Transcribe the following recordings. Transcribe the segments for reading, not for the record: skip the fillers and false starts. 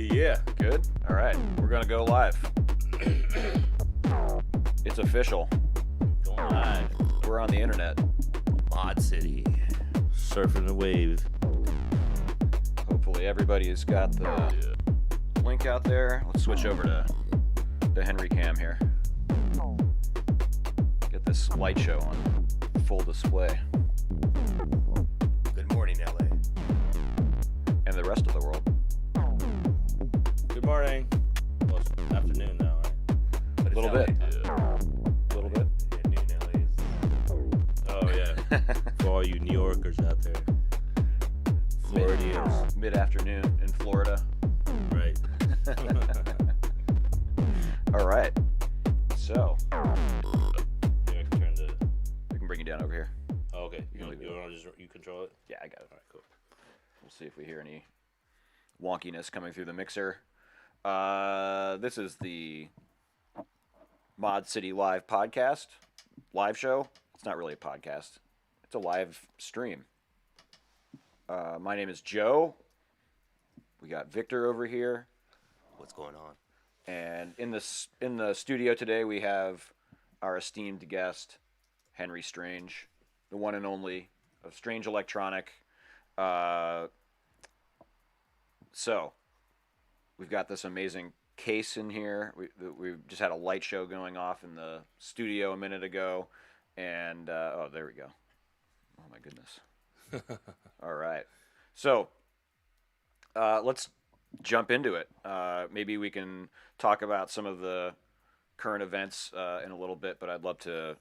Yeah. Good? All right. We're going to go live. It's official. Going live. We're on the internet. Mod City. Surfing the wave. Hopefully everybody has got the link out there. Let's switch over to the Henry Cam here. Get this light show on full display. Good morning, LA. And the rest of the world. Good morning. Well, it's afternoon now, right? A little bit. Yeah. A little bit. Yeah, noon LA is. Oh, yeah. For all you New Yorkers out there. Floridians. Mid-afternoon in Florida. Right. All right. So, Here, I can turn the... we can bring you down over here. Oh, okay. You You, can leave it. want to just... You control it? Yeah, I got it. All right, cool. We'll see if we hear any wonkiness coming through the mixer. This is the Mod City Live podcast, live show. It's not really a podcast. It's a live stream. My name is Joe. We got Victor over here. What's going on? And in the studio today, we have our esteemed guest, Henry Strange, the one and only of Strange Electroinic. So, we've got this amazing case in here. We just had a light show going off in the studio a minute ago, and oh, there we go. Oh my goodness. All right. So, let's jump into it. Maybe we can talk about some of the current events in a little bit, but I'd love to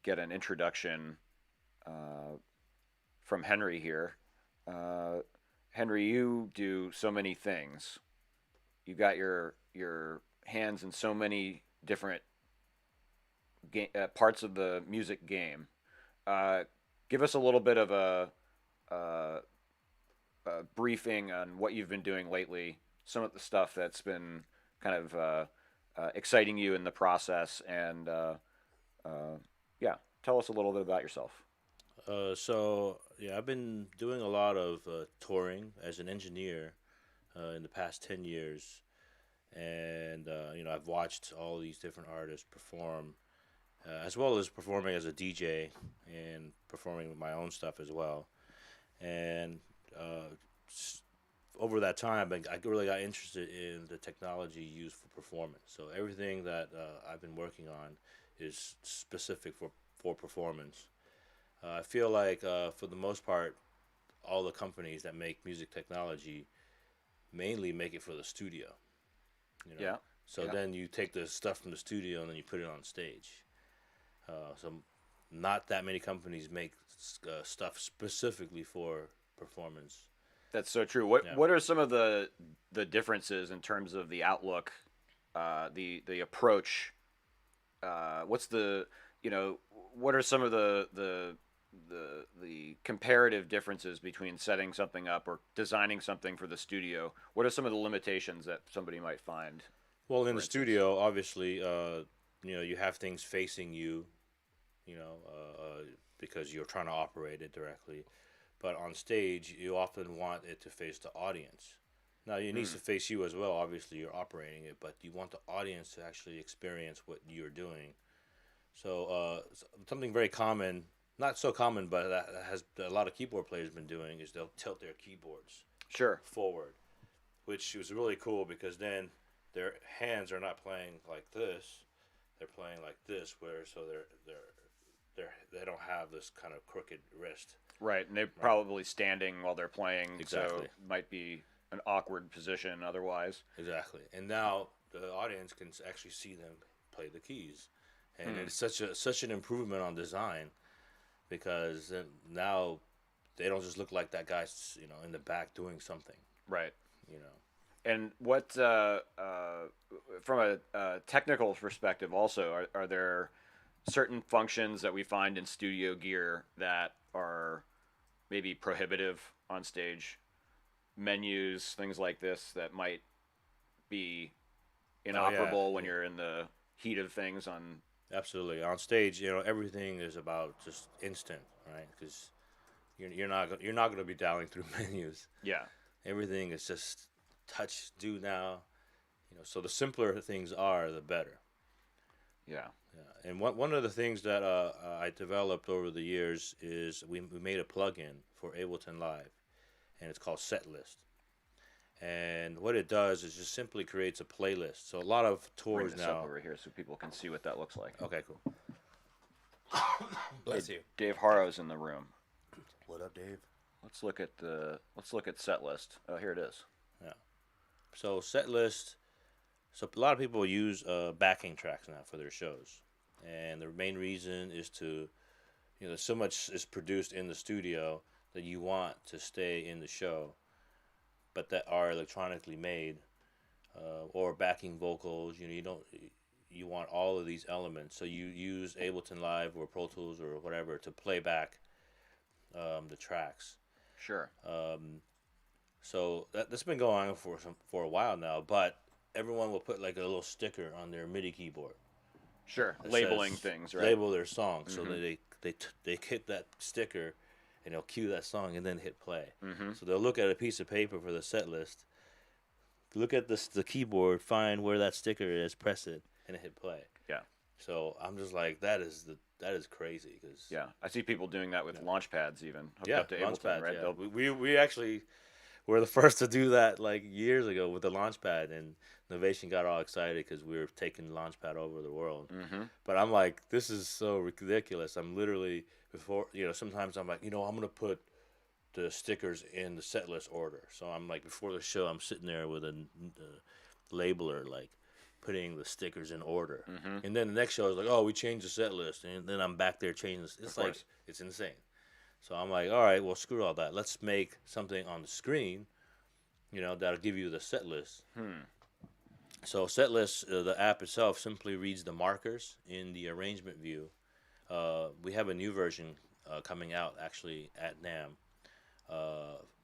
get an introduction from Henry here. Henry, you do so many things. You got your hands in so many different parts of the music game. Give us a little bit of a briefing on what you've been doing lately, some of the stuff that's been kind of exciting you in the process, and yeah, tell us a little bit about yourself. I've been doing a lot of touring as an engineer in the past 10 years. And, I've watched all these different artists perform, as well as performing as a DJ and performing with my own stuff as well. And over that time, I really got interested in the technology used for performance. So everything that I've been working on is specific for performance. I feel like, for the most part, all the companies that make music technology mainly make it for the studio. Yeah. So then you take the stuff from the studio and then you put it on stage. So not that many companies make stuff specifically for performance. That's so true. What are some of the differences in terms of the outlook, the approach? What are some of the comparative differences between setting something up or designing something for the studio? What are some of the limitations that somebody might find? Well, in the studio, obviously, you have things facing you, because you're trying to operate it directly. But on stage, you often want it to face the audience. Now, it needs to face you as well. Obviously, you're operating it, but you want the audience to actually experience what you're doing. So something very common, not so common, but that has a lot of keyboard players been doing, is they'll tilt their keyboards forward, which is really cool because then their hands are not playing like this; they're playing like this, so they don't have this kind of crooked wrist. Right, and they're probably standing while they're playing, Exactly. so it might be an awkward position otherwise. Exactly, and now the audience can actually see them play the keys, and it's such an improvement on design, because now they don't just look like that guy's in the back doing something. Right. And what from a technical perspective, also, are there certain functions that we find in studio gear that are maybe prohibitive on stage? Menus, things like this that might be inoperable when you're in the heat of things on. Absolutely. On stage, everything is about just instant, right? Because you're not going to be dialing through menus. Yeah. Everything is just touch do now. So the simpler things are, the better. Yeah. Yeah. And one of the things that I developed over the years is we made a plugin for Ableton Live, and it's called Setlist. And what it does is just simply creates a playlist. So a lot of Bring tours this up now. over here so people can see what that looks like. Okay, cool. Bless you. Dave Harrow's in the room. What up, Dave? Let's look at Setlist. Oh, here it is. Yeah. So Setlist. So a lot of people use backing tracks now for their shows, and the main reason is to, so much is produced in the studio that you want to stay in the show, but that are electronically made, or backing vocals. You want all of these elements. So you use Ableton Live or Pro Tools or whatever to play back the tracks. Sure. So that's been going on for a while now, but everyone will put like a little sticker on their MIDI keyboard. Sure. Labeling things, right? Label their song, so they hit that sticker, and they'll cue that song and then hit play. Mm-hmm. So they'll look at a piece of paper for the set list, look at the keyboard, find where that sticker is, press it, and hit play. Yeah. So I'm just like, that is crazy. Cause, Yeah. I see people doing that with launch pads even. Hooked yeah, up to launch Ableton, pads, right? yeah. We actually were the first to do that like years ago with the Launchpad, and Innovation got all excited because we were taking Launchpad over the world. Mm-hmm. But I'm like, this is so ridiculous. I'm literally sometimes I'm like, I'm gonna put the stickers in the set list order. So I'm like, before the show, I'm sitting there with a labeler, like putting the stickers in order. Mm-hmm. And then the next show is like, oh, we changed the set list, and then I'm back there changing this. It's Of like, course. it's insane. So I'm like, all right, well, screw all that. Let's make something on the screen, that'll give you the set list. So set list, the app itself simply reads the markers in the arrangement view. We have a new version coming out actually at NAMM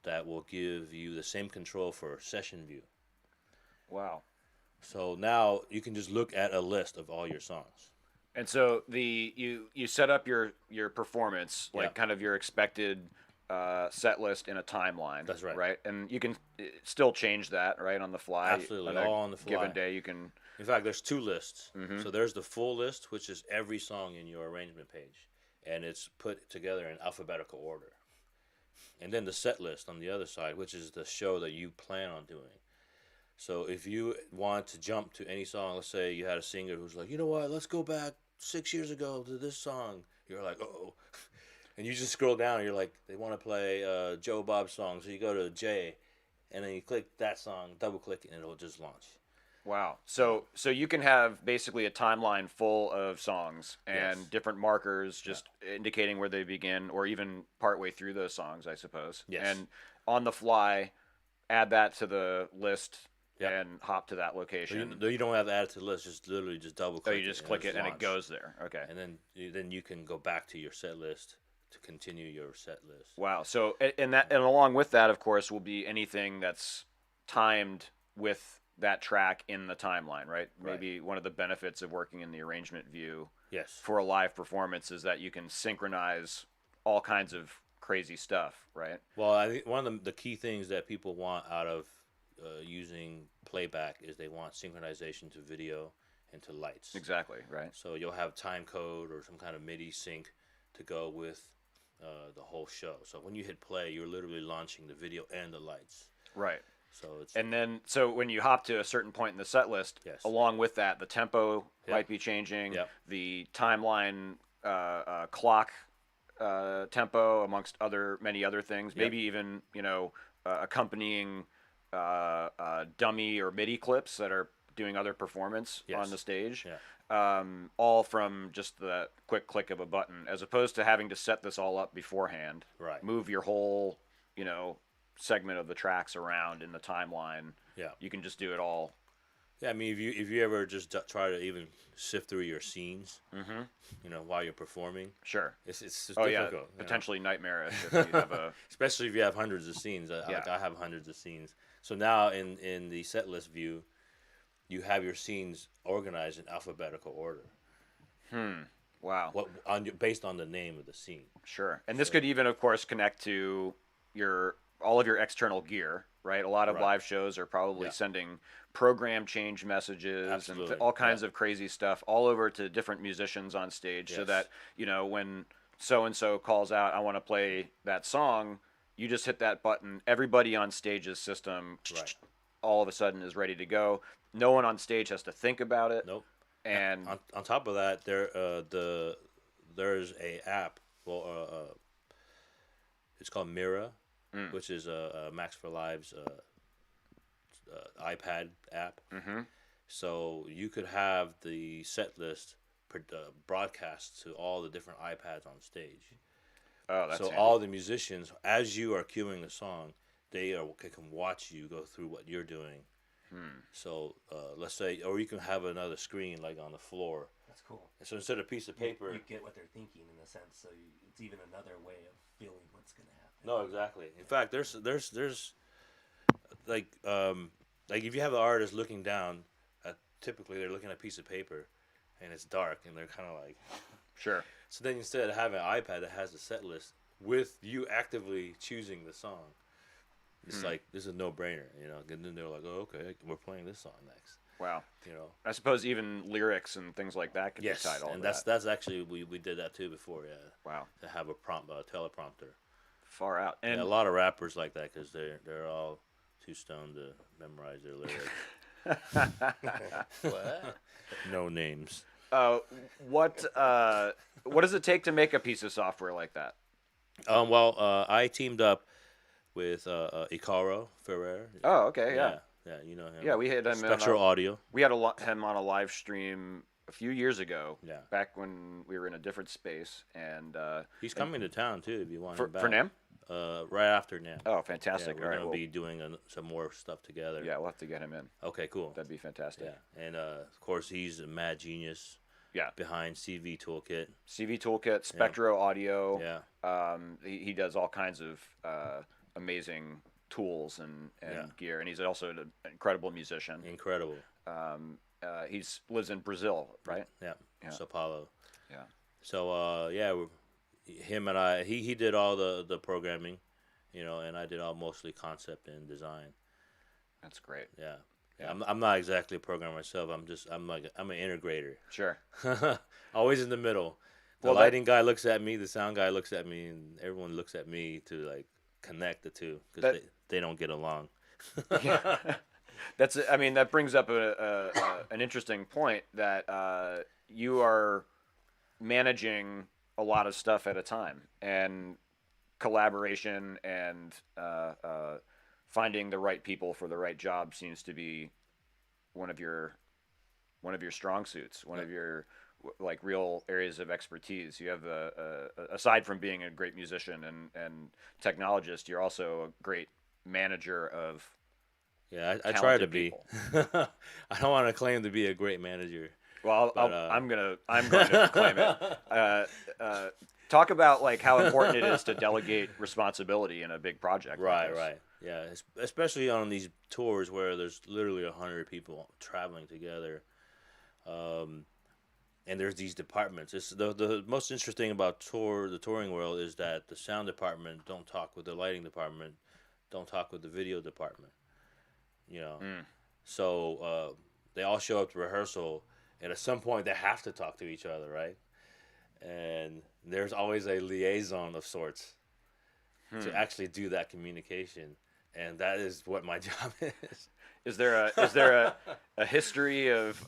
that will give you the same control for session view. Wow. So now you can just look at a list of all your songs. And so you set up your performance, like Yeah. kind of your expected set list in a timeline. That's right. Right, and you can still change that right on the fly. Absolutely, On a all on the fly. given day, you can. In fact, there's two lists. Mhm. So there's the full list, which is every song in your arrangement page, and it's put together in alphabetical order. And then the set list on the other side, which is the show that you plan on doing. So if you want to jump to any song, let's say you had a singer who's like, you know what, let's go back 6 years ago to this song. You're like, oh. And you just scroll down, and you're like, they want to play Joe Bob song. So you go to J, and then you click that song, double click, and it'll just launch. Wow. So you can have basically a timeline full of songs and Yes. different markers just indicating where they begin, or even partway through those songs, I suppose. Yes. And on the fly, add that to the list. Yep. And hop to that So location. you don't have to add it to the list. Just literally just double Oh, click. you just click it and it launch. goes there. Okay. And then you can go back to your set list to continue your set list. Wow. So and along with that, of course, will be anything that's timed with that track in the timeline, right? Maybe one of the benefits of working in the arrangement view Yes. for a live performance is that you can synchronize all kinds of crazy stuff, right? Well, I think one of the key things that people want out of using playback is they want synchronization to video and to lights. Exactly, right? So you'll have time code or some kind of MIDI sync to go with the whole show. So when you hit play, you're literally launching the video and the lights. Right. So it's And then, so when you hop to a certain point in the set list, Yes. along with that, the tempo Yep. might be changing, Yep. the timeline clock tempo, amongst many other things, Yep. maybe even, accompanying dummy or MIDI clips that are doing other performance Yes. on the stage. Yeah. All from just the quick click of a button, as opposed to having to set this all up beforehand. Right. Move your whole, segment of the tracks around in the timeline. Yeah. You can just do it all. Yeah, I mean, if you ever just try to even sift through your scenes, while you're performing, Sure. it's Oh difficult. yeah, you know. potentially nightmarish if you have a. Especially if you have hundreds of scenes. Yeah. I have hundreds of scenes. So now in the set list view, you have your scenes organized in alphabetical order. Wow. Based on the name of the scene. Sure. And this could even, of course, connect to all of your external gear, right? A lot of Right. live shows are probably Yeah. sending program change messages Absolutely. and all kinds Yeah. of crazy stuff all over to different musicians on stage, so Yes. that when so and so calls out, I want to play that song, you just hit that button. Everybody on stage's system Right. all of a sudden is ready to go. No one on stage has to think about it. Nope. And On top of that, there's a app. Well, it's called Mira, which is a Max for Live's iPad app. Mhm. So you could have the set list broadcast to all the different iPads on stage. oh, that's So handy. all the musicians, as you are cueing the song, they can watch you go through what you're doing. So let's say, or you can have another screen like on the floor. That's cool. So instead of a piece of paper, You get what they're thinking in a sense, so it's even another way of feeling what's going to happen. no, exactly. In fact, there's like if you have the artist looking down, typically they're looking at a piece of paper, and it's dark, and they're kind of like. Sure. So then instead of having an iPad that has the set list with you actively choosing the song, it's like this is a no-brainer, And then they're like, "Oh, okay, we're playing this song next," Wow. you know. I suppose even lyrics and things like that could Yes, be tied all and to that. that's actually we did that too before, yeah. Wow. To have a teleprompter. Far out. And Yeah, a lot of rappers like that because they're all too stoned to memorize their lyrics. What? No names. what does it take to make a piece of software like that? I teamed up with Icaro Ferrer. Oh, okay, yeah. Yeah, you know him. Yeah, we had him Spectral Audio. We had him on a live stream a few years ago. Yeah. Back when we were in a different space, and He's coming to town too if you want him back. for NAMM. Right after NAMM. Oh, Yeah, fantastic! we're All right, gonna well, be doing some more stuff together. yeah, we'll have to get him in. Okay, cool. That'd be fantastic. Yeah, and of course he's a mad genius. Yeah. Behind CV Toolkit. CV Toolkit, Spectro Audio. Yeah. He does all kinds of amazing tools and gear, and he's also an incredible musician. Incredible. He's lives in Brazil, right? Yeah. Yeah. Sao Paulo. Yeah. So him and I, he did all the programming, and I did all mostly concept and design. That's great. Yeah. Yeah. I'm not exactly a programmer myself. I'm an integrator. Sure. Always in the middle. The lighting guy looks at me, the sound guy looks at me, and everyone looks at me to like connect the two because they don't get along. Yeah. That brings up an interesting point that you are managing a lot of stuff at a time, and collaboration and finding the right people for the right job seems to be one of your strong suits, one of your like real areas of expertise. You have aside from being a great musician and technologist, you're also a great manager of. Yeah, I try to be. people. I don't want to claim to be a great manager. Well, But, I'm going to claim it. Talk about like how important it is to delegate responsibility in a big project. Right, like this. right. Yeah, especially on these tours where there's literally 100 people traveling together. And there's these departments. It's the most interesting about the touring world is that the sound department don't talk with the lighting department, don't talk with the video department. So they all show up to rehearsal, and at some point they have to talk to each other, right? And there's always a liaison of sorts to actually do that communication, and that is what my job is. Is there a history of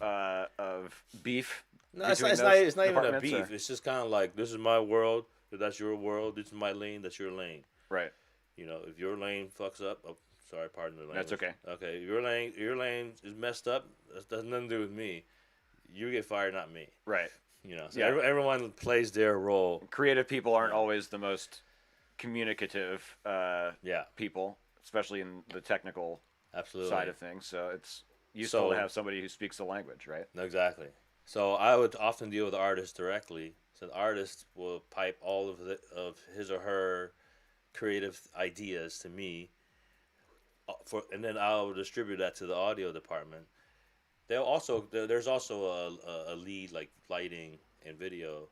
beef? No, it's between not those even a departments, beef. or- It's just kind of like, this is my world, that's your world. This is my lane, that's your lane. Right. If your lane fucks up, sorry, pardon the language. That's okay. Okay, your lane is messed up. That has nothing to do with me. You get fired, not me. Right. So Yeah. everyone plays their role. Creative people aren't always the most communicative Yeah, people, especially in the technical absolutely. side of things. So it's useful So- to have somebody who speaks the language, right? Exactly. So I would often deal with the artist directly. So the artist will pipe all of his or her creative ideas to me, and then I'll distribute that to the audio department. There's also a lead like lighting and video,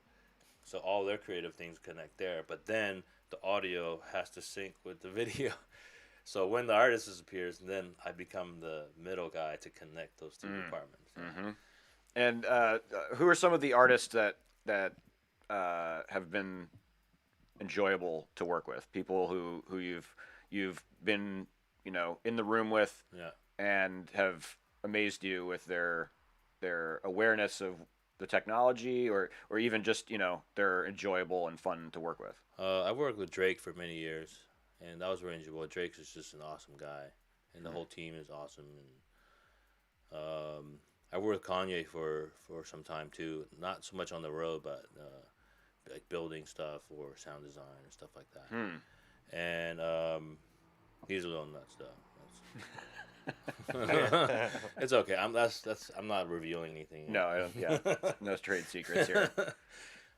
so all their creative things connect there. But then the audio has to sync with the video. So when the artist disappears, then I become the middle guy to connect those two departments. Mm-hmm. And who are some of the artists that have been enjoyable to work with? People who you've been in the room with, Yeah. and have amazed you with their awareness of the technology, or even just they're enjoyable and fun to work with. I worked with Drake for many years, and that was very enjoyable. Drake is just an awesome guy, and the whole team is awesome. And I worked with Kanye for some time too. Not so much on the road, but like building stuff or sound design and stuff like that. And he's a little nuts though. It's okay. I'm not revealing anything. No, I don't, yeah, no trade secrets here.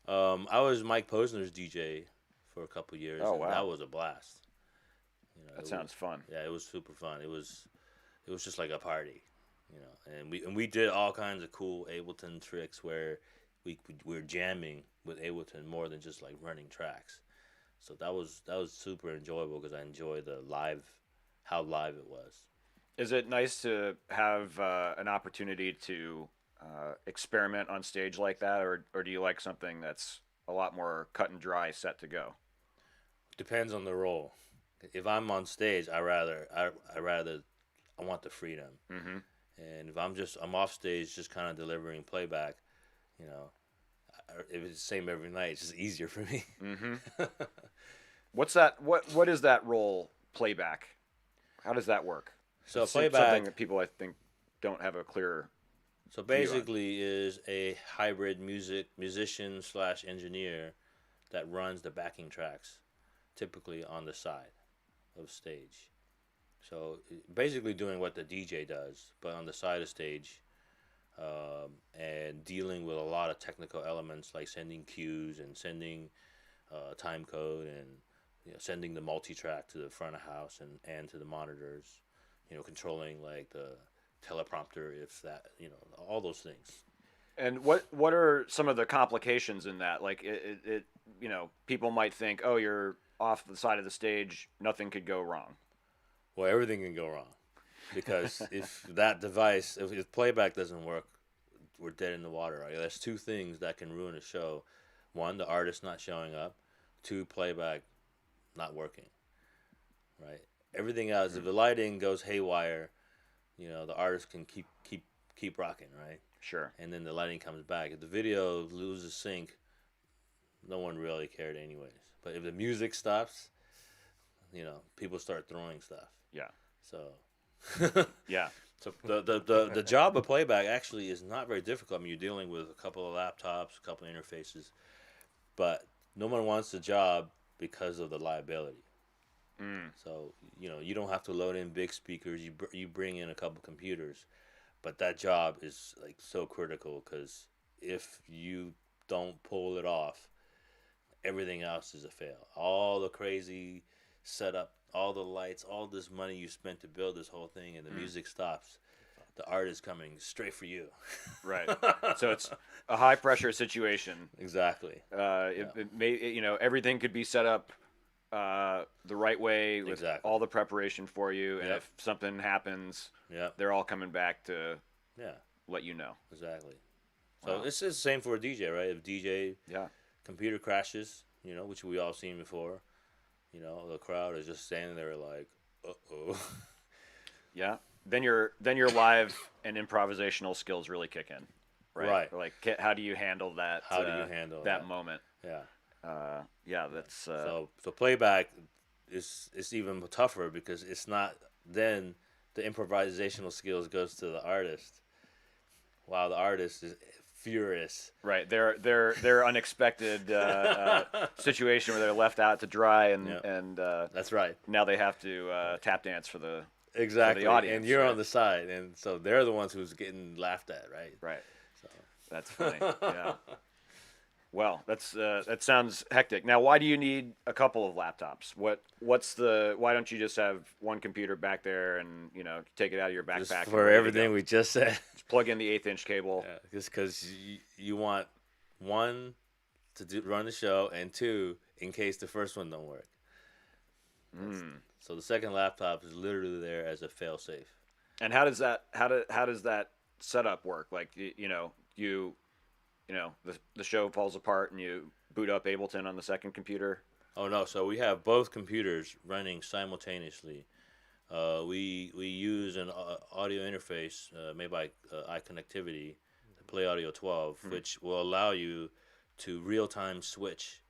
I was Mike Posner's DJ for a couple years. Oh, and wow. that was a blast. That sounds fun. Yeah, it was super fun. It was just like a party, and we did all kinds of cool Ableton tricks where we were jamming with Ableton more than just like running tracks. So that was super enjoyable because I enjoy how live it was. Is it nice to have an opportunity to experiment on stage like that, or do you like something that's a lot more cut and dry, set to go? Depends on the role. If I'm on stage, I want the freedom. Mm-hmm. And if I'm off stage, just kind of delivering playback, if it's the same every night, it's just easier for me. Mm-hmm. What's that? What is that role, playback? How does that work? So It's playback, something that people I think don't have a clear. so basically, is a hybrid musician / engineer that runs the backing tracks, typically on the side of stage. So basically doing what the DJ does, but on the side of stage, and dealing with a lot of technical elements like sending cues and sending time code and sending the multi-track to the front of house and to the monitors, controlling like the teleprompter, if that, all those things. And what are some of the complications in that? Like it people might think, oh, you're off the side of the stage, nothing could go wrong. Well, everything can go wrong, because if that device, if playback doesn't work, we're dead in the water. Right? There's two things that can ruin a show: one, the artist not showing up; two, playback not working. Right? Everything else, if the lighting goes haywire, the artist can keep rocking, right? Sure. And then the lighting comes back. If the video loses sync, no one really cared anyways. But if the music stops, people start throwing stuff. Yeah. So Yeah. So the job of playback actually is not very difficult. I mean, you're dealing with a couple of laptops, a couple of interfaces, but no one wants the job because of the liability. So you don't have to load in big speakers. You bring in a couple computers, but that job is like so critical, because if you don't pull it off, everything else is a fail. All the crazy setup, all the lights, all this money you spent to build this whole thing, and the music stops, the art is coming straight for you. Right. So it's a high pressure situation. Exactly. It may, everything could be set up the right way with Exactly. all the preparation for you, and Yep. if something happens, Yep. they're all coming back to Yeah. let you know. Exactly. So Wow. it's the same for a DJ, right? If DJ Yeah. computer crashes, which we all seen before, the crowd is just standing there like, uh-oh. Yeah. Then your live and improvisational skills really kick in, right? Right. Like, how do you handle that? How do you handle that? moment? Yeah. Yeah, that's So playback is even tougher, because it's not then the improvisational skills goes to the artist, while the artist is furious. right. They're unexpected situation where they're left out to dry, and Yep. and That's right. now they have to tap dance for the Exactly. audience, and you're right? on the side, and so they're the ones who's getting laughed at, right? right. So. That's funny. Yeah. Well, that sounds hectic. Now, why do you need a couple of laptops? Why don't you just have one computer back there and take it out of your backpack? Just and for ready to everything go? we just said. Just plug in the 1/8" cable. Yeah, just because you want one to run the show, and two, in case the first one don't work. So the second laptop is literally there as a fail-safe. And how does that setup work? Like the show falls apart and you boot up Ableton on the second computer. Oh no! So we have both computers running simultaneously. We use an audio interface made by iConnectivity, the Play Audio 12, which will allow you to real-time switch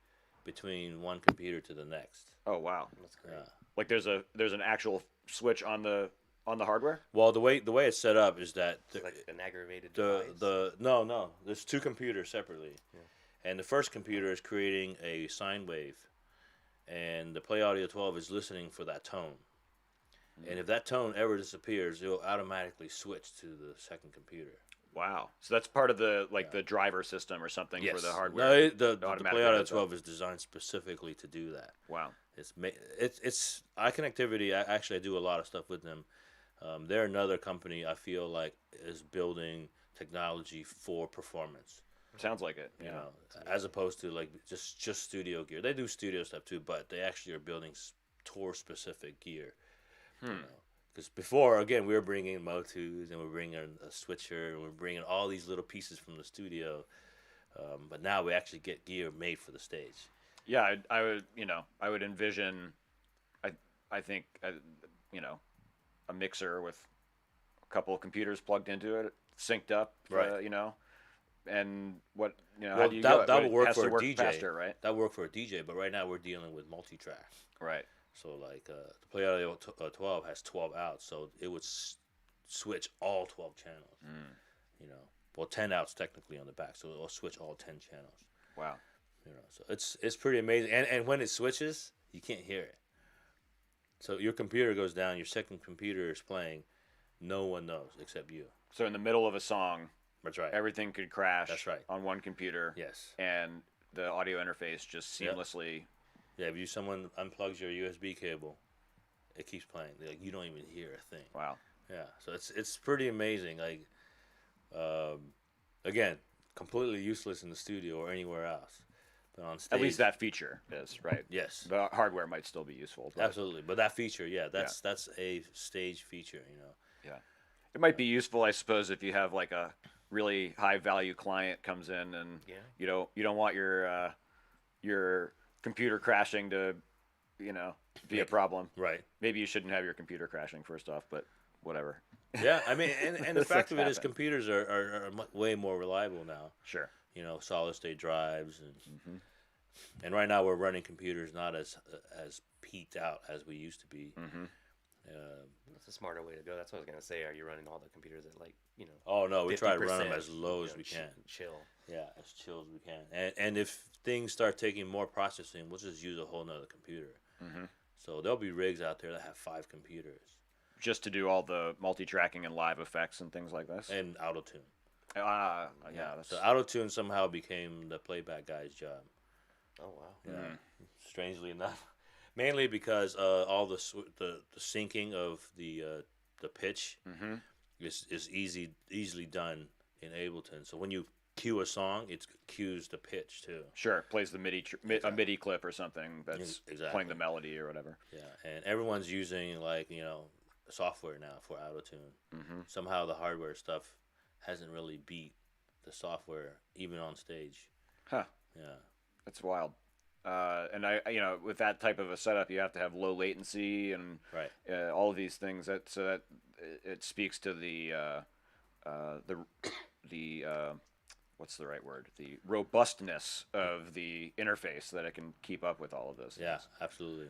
between one computer to the next. Oh wow, That's great. Yeah. like there's an actual switch on the hardware. Well, the way it's set up is that It's like an aggravated the device. no, there's two computers separately, and the first computer is creating a sine wave, and the Play Audio 12 is listening for that tone. And if that tone ever disappears, it will automatically switch to the second computer. Wow, so that's part of the the driver system or something for the hardware. No, the automatic Play Audio does that. 12 is designed specifically to do that. Wow. It's iConnectivity. I do a lot of stuff with them. They're another company I feel like is building technology for performance. Sounds like it. You know, as opposed to like just studio gear. They do studio stuff too, but they actually are building tour specific gear. Because before, again, we were bringing Motus and we're bringing a switcher and we're bringing all these little pieces from the studio. But now we actually get gear made for the stage. Yeah, I would envision, I think, a mixer with a couple of computers plugged into it, synced up, Right. And what how Well, do you that go? will work It has for to a work DJ. faster, right? That work for a DJ, but right now we're dealing with multi-track. Right. So like the Play Audio 12 has 12 outs, so it would switch all 12 channels. You know, well 10 outs technically on the back, so it'll switch all 10 channels. Wow. You know, so it's pretty amazing. And when it switches, you can't hear it. So your computer goes down, your second computer is playing, no one knows except you. So in the middle of a song, That's right. everything could crash. That's right. On one computer. Yes. And the audio interface just seamlessly. Yeah, if someone unplugs your USB cable, it keeps playing. Like you don't even hear a thing. Wow. Yeah, so it's pretty amazing. Like, again, completely useless in the studio or anywhere else, but on stage. At least that feature is right. Yes, The hardware might still be useful. But absolutely. But that feature, that's a stage feature. You know. yeah, it might be useful, I suppose, if you have like a really high value client comes in and you don't want your computer crashing to be a problem. Right. Maybe you shouldn't have your computer crashing first off, but whatever. Yeah, I mean, and the fact of it is, happen. computers are way more reliable now. Sure. You know, solid state drives, and right now we're running computers not as peaked out as we used to be. That's a smarter way to go. That's what I was gonna say. Are you running all the computers at Oh no, we try to run them 50%, as low as we can. Chill. Yeah, as chill as we can. And if things start taking more processing, we'll just use a whole nother computer. So there'll be rigs out there that have 5 computers. Just to do all the multi-tracking and live effects and things like this. And auto-tune. Yeah, that's So auto-tune somehow became the playback guy's job. Oh wow. Yeah. Strangely enough. Mainly because all the syncing of the pitch is easily done in Ableton. So when you cue a song, it cues the pitch too. Sure, it plays the a MIDI clip or something that's Exactly. playing the melody or whatever. Yeah, and everyone's using software now for auto-tune. Somehow the hardware stuff hasn't really beat the software even on stage. Huh. Yeah. That's wild. And I with that type of a setup, you have to have low latency and Right. all of these things. That it speaks to the what's the right word? The robustness of the interface that it can keep up with all of this. Yeah, absolutely.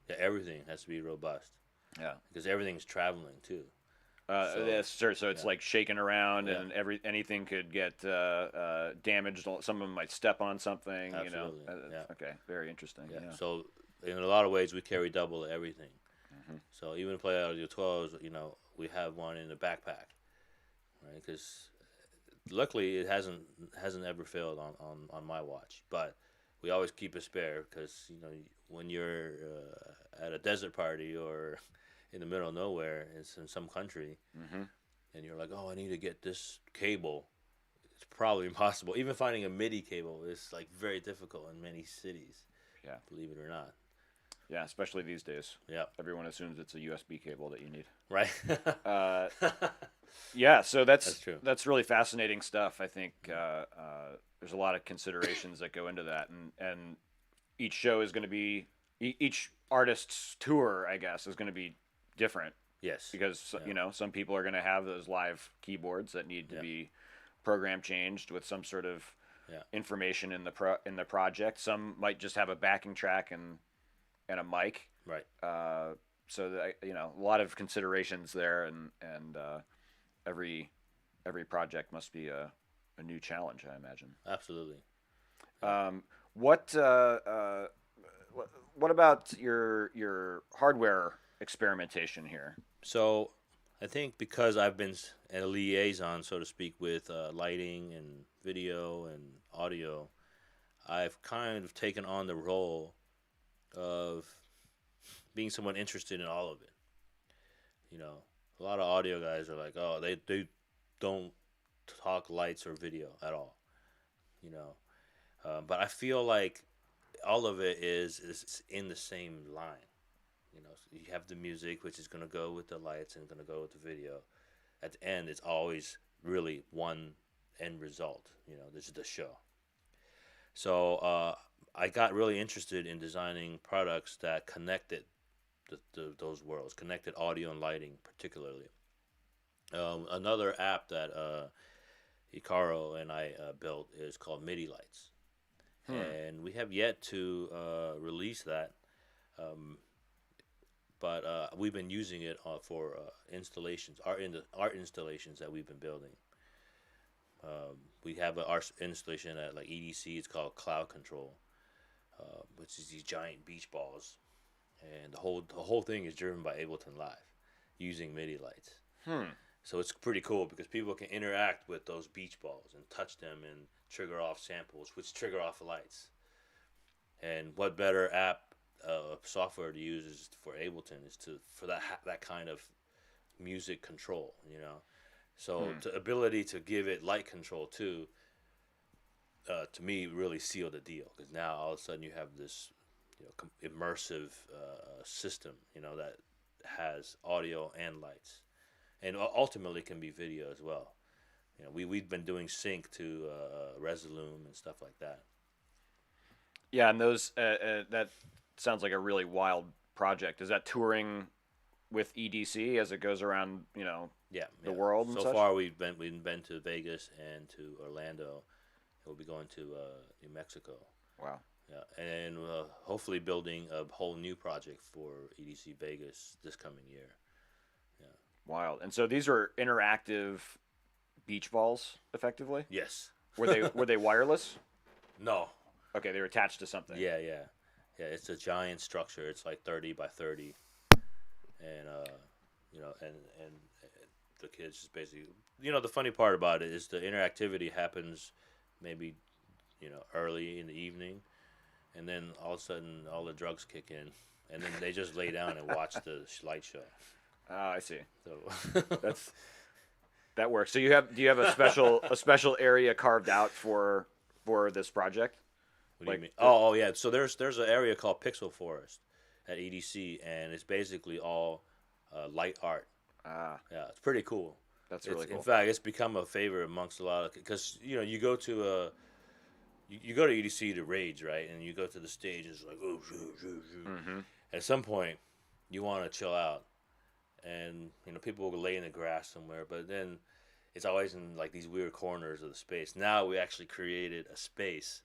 Everything has to be robust Yeah. because everything's traveling too. Yes, sure. So it's like shaking around, and anything could get damaged. Someone might step on something. Absolutely. Okay, very interesting. Yeah. So in a lot of ways, we carry double everything. So even Play Audio 12s, we have one in the backpack, right? Because luckily it hasn't ever failed on my watch, but we always keep a spare because when you're at a desert party or in the middle of nowhere, it's in some country, and you're like, oh, I need to get this cable. It's probably impossible. Even finding a MIDI cable is like very difficult in many cities. Yeah. Believe it or not. Yeah, especially these days. Yeah. Everyone assumes it's a USB cable that you need. Right. Yeah, so That's true. That's really fascinating stuff. I think there's a lot of considerations that go into that, and each show is going to be each artist's tour, I guess, is going to be different Yes. because Yeah. some people are going to have those live keyboards that need to be program changed with some sort of information in the project. Some might just have a backing track and a mic. Right. So that, a lot of considerations there, and every project must be a new challenge, I imagine. Absolutely. What about your hardware experimentation here? So, I think because I've been a liaison, so to speak, with lighting and video and audio, I've kind of taken on the role of being someone interested in all of it. A lot of audio guys are like, oh, they don't talk lights or video at all. But I feel like all of it is in the same line. So you have the music, which is going to go with the lights and going to go with the video. At the end, it's always really one end result. This is the show. So I got really interested in designing products that connected those worlds, connected audio and lighting particularly. Another app that Hikaru and I built is called MIDI Lights. And we have yet to release that, but we've been using it for installations, art installations that we've been building. We have an art installation at like EDC. It's called Cloud Control, which is these giant beach balls, and the whole thing is driven by Ableton Live, using MIDI lights. So it's pretty cool because people can interact with those beach balls and touch them and trigger off samples, which trigger off lights. And what better app software to use is for Ableton is for that kind of music control, So the ability to give it light control too, to me, really sealed the deal, because now all of a sudden you have this immersive system, that has audio and lights, and ultimately can be video as well. We've been doing sync to Resolume and stuff like that. Yeah, and those that sounds like a really wild project. Is that touring with EDC as it goes around, the world and so such? far we've been to Vegas and to Orlando. We'll be going to New Mexico. Wow. Yeah, and hopefully building a whole new project for EDC Vegas this coming year. Yeah. Wild. And so these are interactive beach balls, effectively? Yes. Were they wireless? No. Okay, they were attached to something. Yeah. It's a giant structure. It's like 30 by 30, and and the kids just basically, the funny part about it is the interactivity happens maybe, early in the evening, and then all of a sudden all the drugs kick in, and then they just lay down and watch the light show. I see. So that works. So do you have a special area carved out for this project? What do you mean? Oh yeah. So there's an area called Pixel Forest at EDC, and it's basically all light art. Yeah, it's pretty cool. That's really cool. In fact, it's become a favorite amongst a lot of, because you go to you go to EDC to rage, right? And you go to the stage, it's like Mm-hmm. At some point you want to chill out, and people will lay in the grass somewhere, but then it's always in like these weird corners of the space. Now we actually created a space.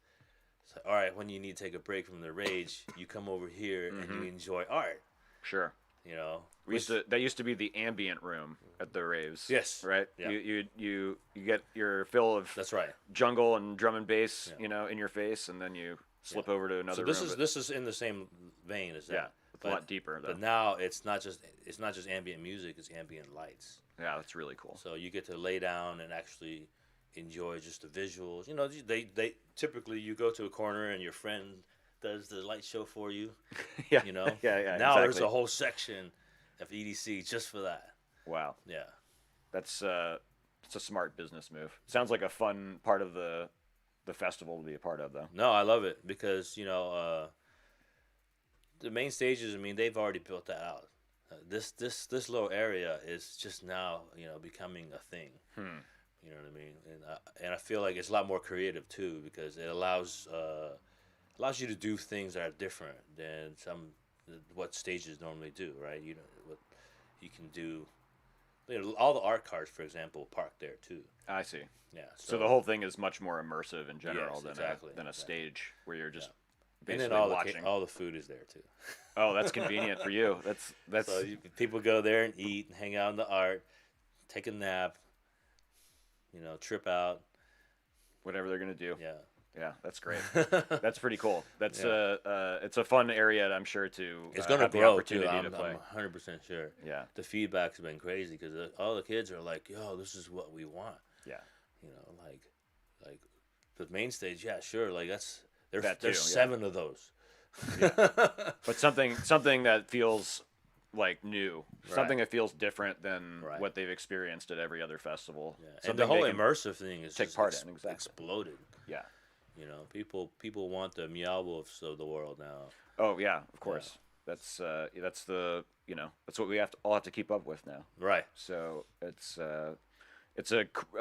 So, all right, when you need to take a break from the rage, you come over here and you enjoy art. Sure. That used to be the ambient room at the raves. Yes. Right. Yeah. You get your fill of That's right. jungle and drum and bass, in your face, and then you slip over to another. So this is in the same vein as that. Yeah, it's a lot deeper though. But now it's not just ambient music; it's ambient lights. Yeah, that's really cool. So you get to lay down and actually enjoy just the visuals. They typically, you go to a corner and your friend does the light show for you. Yeah. Yeah. Now Exactly. There's a whole section of EDC just for that. Wow. Yeah. It's a smart business move. Sounds like a fun part of the the main stages, I mean, they've already built that out. This little area is just now, becoming a thing. You know what I mean? And I feel like it's a lot more creative too, because it allows you to do things that are different than what stages normally do, right? What you can do. All the art cars, for example, park there too. I see. Yeah. So the whole thing is much more immersive in general Yes, than exactly, a stage where you're just and basically then watching. all the food is there too. Oh, that's convenient for you. That's So people go there and eat and hang out in the art, take a nap, trip out. whatever they're gonna do. Yeah. Yeah, that's great. That's pretty cool. That's Yeah. it's a fun area, I'm sure, to It's going to have the grow too. opportunity I'm to play. 100% sure. Yeah, The feedback's been crazy because all the kids are like, "Yo, this is what we want." yeah. Like the main stage. Yeah, sure. Like there's That too, yeah. 7 of those. But something that feels like new, something Right. that feels different than Right. what they've experienced at every other festival. Yeah. And Something the whole they can immersive thing is take just part in, exactly. exploded. Yeah. People want the Meow Wolves of the world now. Oh yeah, of course. That's the that's what we all have to keep up with now. Right. So it's a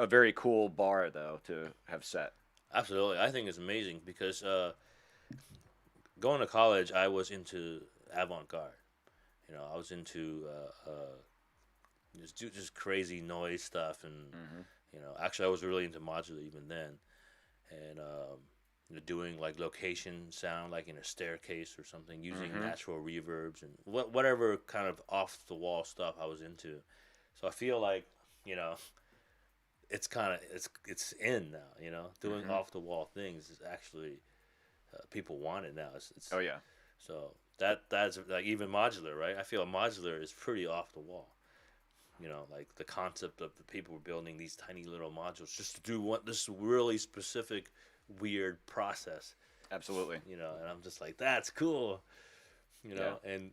very cool bar though to have set. Absolutely. I think it's amazing because going to college, I was into avant-garde. I was into just crazy noise stuff, and actually, I was really into modular even then, and doing like location sound, like in a staircase or something, using natural reverbs and whatever kind of off the wall stuff I was into. So I feel like it's it's in now. Doing off the wall things is actually people want it now. It's Oh yeah. So that's like even modular, right? I feel modular is pretty off the wall. Like the concept of the people building these tiny little modules just to do this really specific weird process. Absolutely. And I'm just like, that's cool. Yeah. And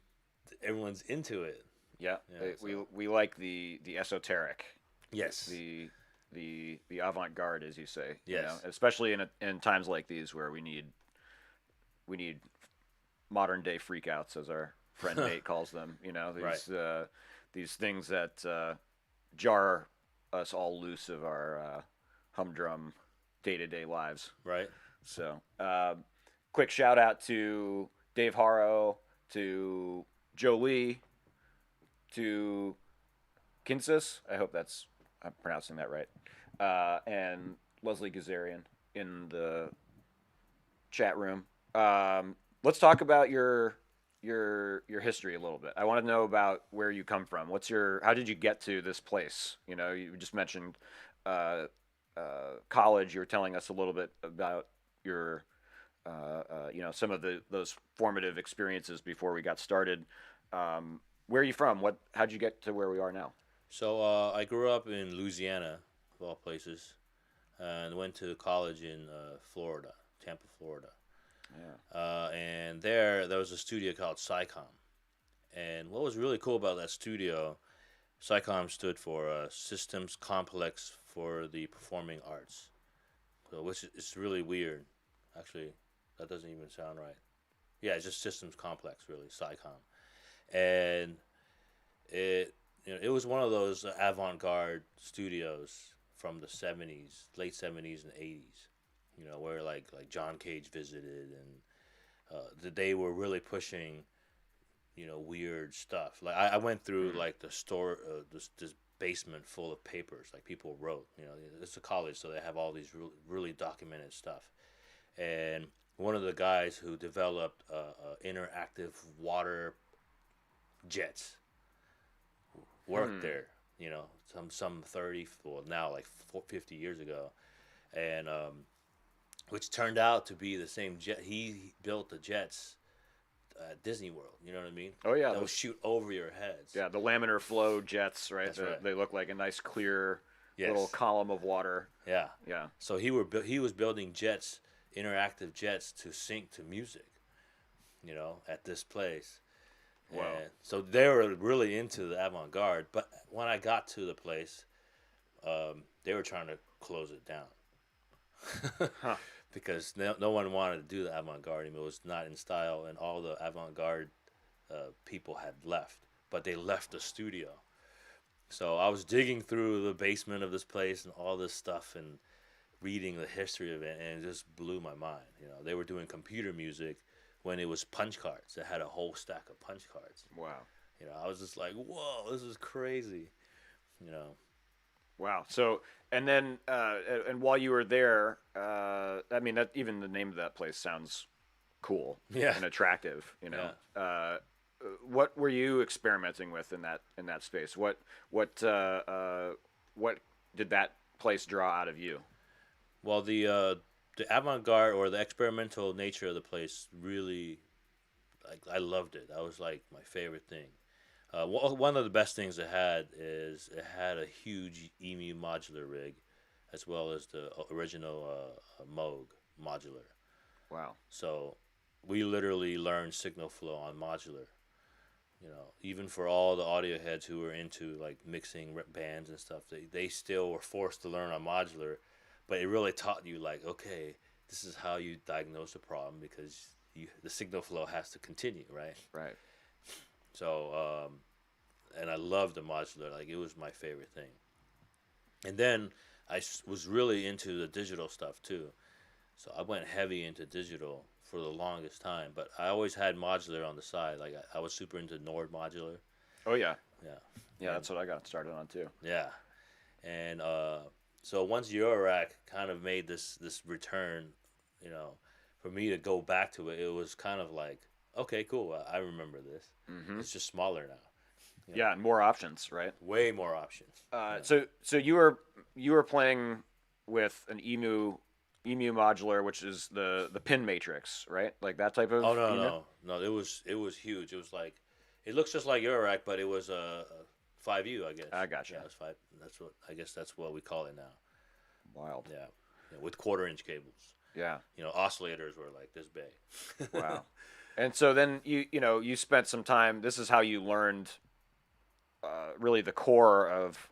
everyone's into it. Yeah. Yeah, We like the esoteric. Yes. The avant-garde, as you say. Yes. Especially in times like these where we need modern day freakouts, as our friend Nate calls them. These things that jar us all loose of our humdrum day-to-day lives. Right. So, quick shout out to Dave Haro, to Joe Lee, to Kinsis. I hope I'm pronouncing that right. And Leslie Gazarian in the chat room. Let's talk about your history a little bit. I want to know about where you come from. How did you get to this place? You just mentioned college. You were telling us a little bit about your some of those formative experiences before we got started. Where are you from? How'd you get to where we are now? So I grew up in Louisiana, of all places, and went to college in Florida, Tampa, Florida. Yeah. And there was a studio called SciComm. And what was really cool about that studio, SciComm stood for Systems Complex for the Performing Arts, which is really weird. Actually, that doesn't even sound right. Yeah, it's just Systems Complex, really, SciComm. And it was one of those avant-garde studios from the 70s, late 70s and 80s. Where like John Cage visited, and they were really pushing, weird stuff. Like I went through like the store, this basement full of papers, like people wrote. It's a college, so they have all these really documented stuff. And one of the guys who developed interactive water jets worked there. Some 30, well now like 50 years ago, and which turned out to be the same jet. He built the jets at Disney World. You know what I mean? Oh yeah, that will shoot over your heads. Yeah, the laminar flow jets, right? That's right. They look like a nice clear Yes. little column of water. Yeah. Yeah. So he was building jets, interactive jets to sync to music. At this place. Wow. And so they were really into the avant-garde. But when I got to the place, they were trying to close it down. Huh. Because no one wanted to do the avant-garde anymore. It was not in style, and all the avant-garde people had left, but they left the studio. So I was digging through the basement of this place and all this stuff and reading the history of it, and it just blew my mind. They were doing computer music when it was punch cards. They had a whole stack of punch cards. Wow. I was just like, whoa, this is crazy. Wow. So, and then, and while you were there, I mean, that even the name of that place sounds cool and attractive. What were you experimenting with in that space? What did that place draw out of you? Well, the avant-garde or the experimental nature of the place really, I loved it. That was like my favorite thing. One of the best things it had is it had a huge EMU modular rig, as well as the original Moog modular. Wow. So we literally learned signal flow on modular. Even for all the audio heads who were into like mixing bands and stuff, they still were forced to learn on modular, but it really taught you like, okay, this is how you diagnose a problem because the signal flow has to continue, right? Right. So, and I loved the modular. Like, it was my favorite thing. And then I was really into the digital stuff too. So I went heavy into digital for the longest time, but I always had modular on the side. Like, I was super into Nord modular. Oh yeah. Yeah. Yeah, that's what I got started on too. Yeah. And so once Eurorack kind of made this return, for me to go back to it, it was kind of like, okay, cool. I remember this. Mm-hmm. It's just smaller now. Yeah, and more options, right? Way more options. So you were playing with an EMU modular, which is the pin matrix, right? Like that type of. Oh no, EMU? no, it was huge. It was like, it looks just like Eurorack, but it was a 5U, I guess. I gotcha. Yeah, it was 5. That's what we call it now. Wild. Yeah, with 1/4-inch cables. Yeah. Oscillators were like this big. Wow. And so then you spent some time. This is how you learned really the core of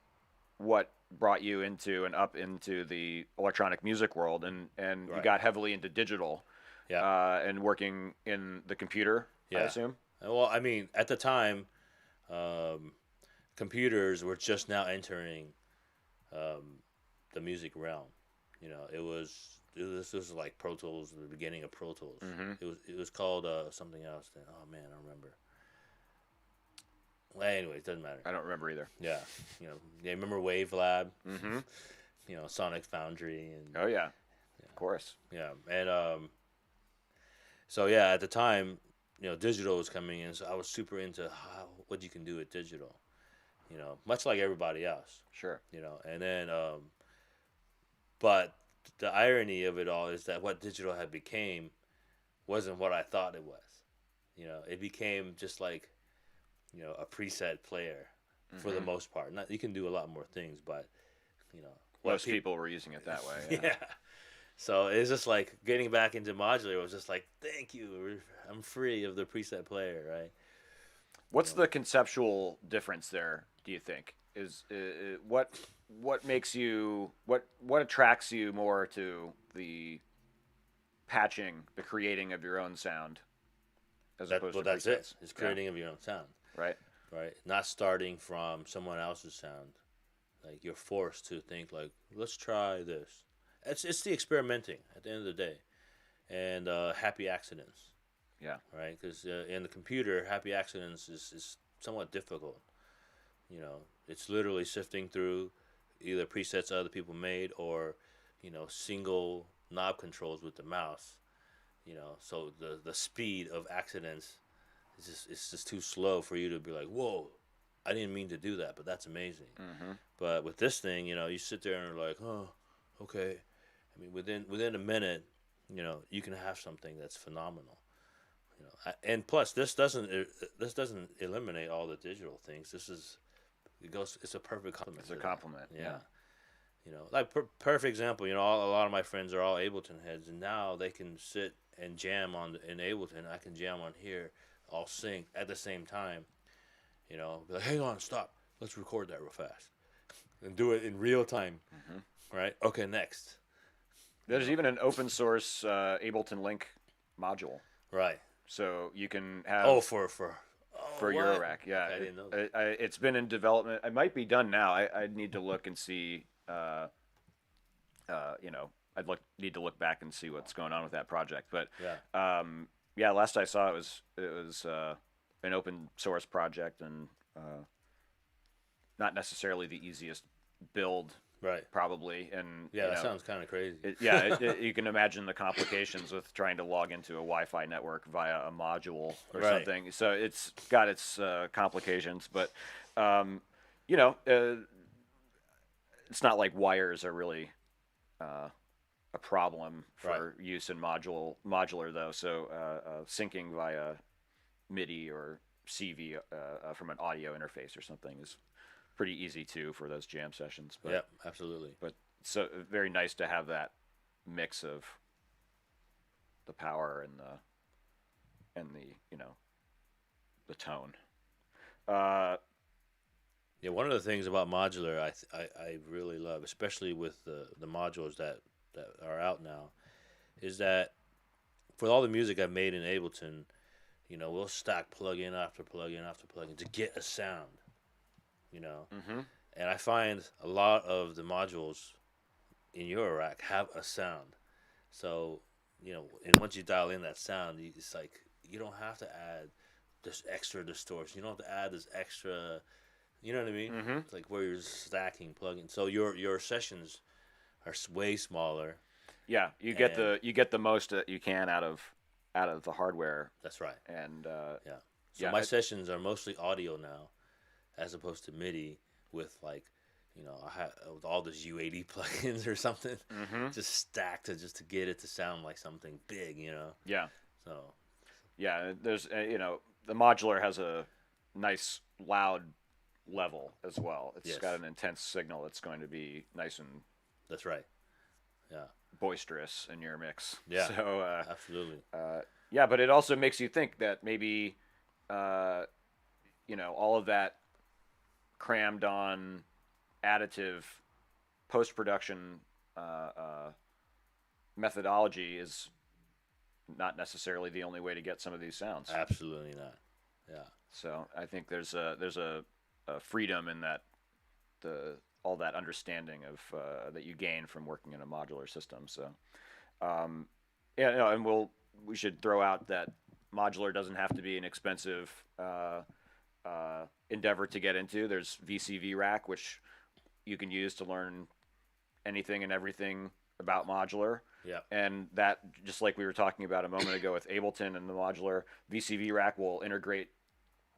what brought you into and up into the electronic music world, and Right. you got heavily into digital. Yeah. And working in the computer, I Yeah. assume. Well, I mean, at the time, computers were just now entering the music realm. This was like Pro Tools, the beginning of Pro Tools. Mm-hmm. It was called something else. Then. Oh man, I don't remember. Well, anyway, it doesn't matter. I don't remember either. Yeah, remember Wave Lab? Mm-hmm. Sonic Foundry and. Oh yeah. Of course. Yeah, and so yeah, at the time, digital was coming in, so I was super into what you can do with digital. Much like everybody else. Sure. And then, but the irony of it all is that what digital had became wasn't what I thought it was. It became just like, a preset player for the most part. Not, you can do a lot more things, but, Most people were using it that way. Yeah. Yeah. So it's just like getting back into modular was just like, thank you, I'm free of the preset player, right? What's the conceptual difference there, do you think? Is what makes you what attracts you more to the patching, the creating of your own sound, as opposed to that's presets? it. It's creating of your own sound, Right. right? Not starting from someone else's sound. Like, you're forced to think like, let's try this. It's the experimenting at the end of the day, and happy accidents. Yeah. Right, because in the computer, happy accidents is somewhat difficult. It's literally sifting through either presets other people made or, single knob controls with the mouse. So the speed of accidents it's just too slow for you to be like, whoa, I didn't mean to do that, but that's amazing. Mm-hmm. But with this thing, you sit there and you're like, oh, okay. I mean, within a minute, you can have something that's phenomenal. And plus, this doesn't eliminate all the digital things. It's a perfect complement. It's a compliment. Yeah. Like perfect example. A lot of my friends are all Ableton heads, and now they can sit and jam in Ableton. I can jam on here, all sync at the same time. Be like, hang on, stop. Let's record that real fast, and do it in real time. Mm-hmm. Right? Okay, next. There's even an open source Ableton Link module. Right. So you can have. Oh, for what? Eurorack. Yeah, Okay, I didn't know that. it's been in development. It might be done now. I need to look and see. I'd need to look back and see what's going on with that project. But Yeah. yeah, last I saw it was an open source project and not necessarily the easiest build, Right. probably. And Yeah, that sounds kind of crazy. you can imagine the complications with trying to log into a Wi-Fi network via a module or Right. something. So it's got its complications, but it's not like wires are really a problem for use in modular though. So syncing via MIDI or CV from an audio interface or something is pretty easy too for those jam sessions. But, Yep, absolutely. But so very nice to have that mix of the power and the tone. Yeah, one of the things about modular I really love, especially with the modules that are out now, is that for all the music I've made in Ableton, we'll stack plug-in after plug-in after plug-in to get a sound, Mm-hmm. And I find a lot of the modules in Eurorack have a sound. So, and once you dial in that sound, it's like you don't have to add this extra distortion. You don't have to add this extra, you know what I mean? Mm-hmm. It's like where you're stacking plugins. So your sessions are way smaller. Yeah, you get the most that you can out of the hardware. That's right. And yeah. So my sessions are mostly audio now, as opposed to MIDI with I have with all those U80 plugins or something, just stacked to get it to sound like something big, Yeah. So. Yeah, there's the modular has a nice loud level as well. It's got an intense signal that's going to be nice and. That's right. Yeah. Boisterous in your mix. Yeah. So absolutely. Yeah, but it also makes you think that maybe all of that crammed on additive post-production methodology is not necessarily the only way to get some of these sounds. Absolutely not. Yeah. So I think there's a freedom in that all that understanding of that you gain from working in a modular system. So and we should throw out that modular doesn't have to be an expensive endeavor to get into. There's VCV Rack, which you can use to learn anything and everything about modular. Yeah. And that, just like we were talking about a moment ago with Ableton and the modular, VCV Rack will integrate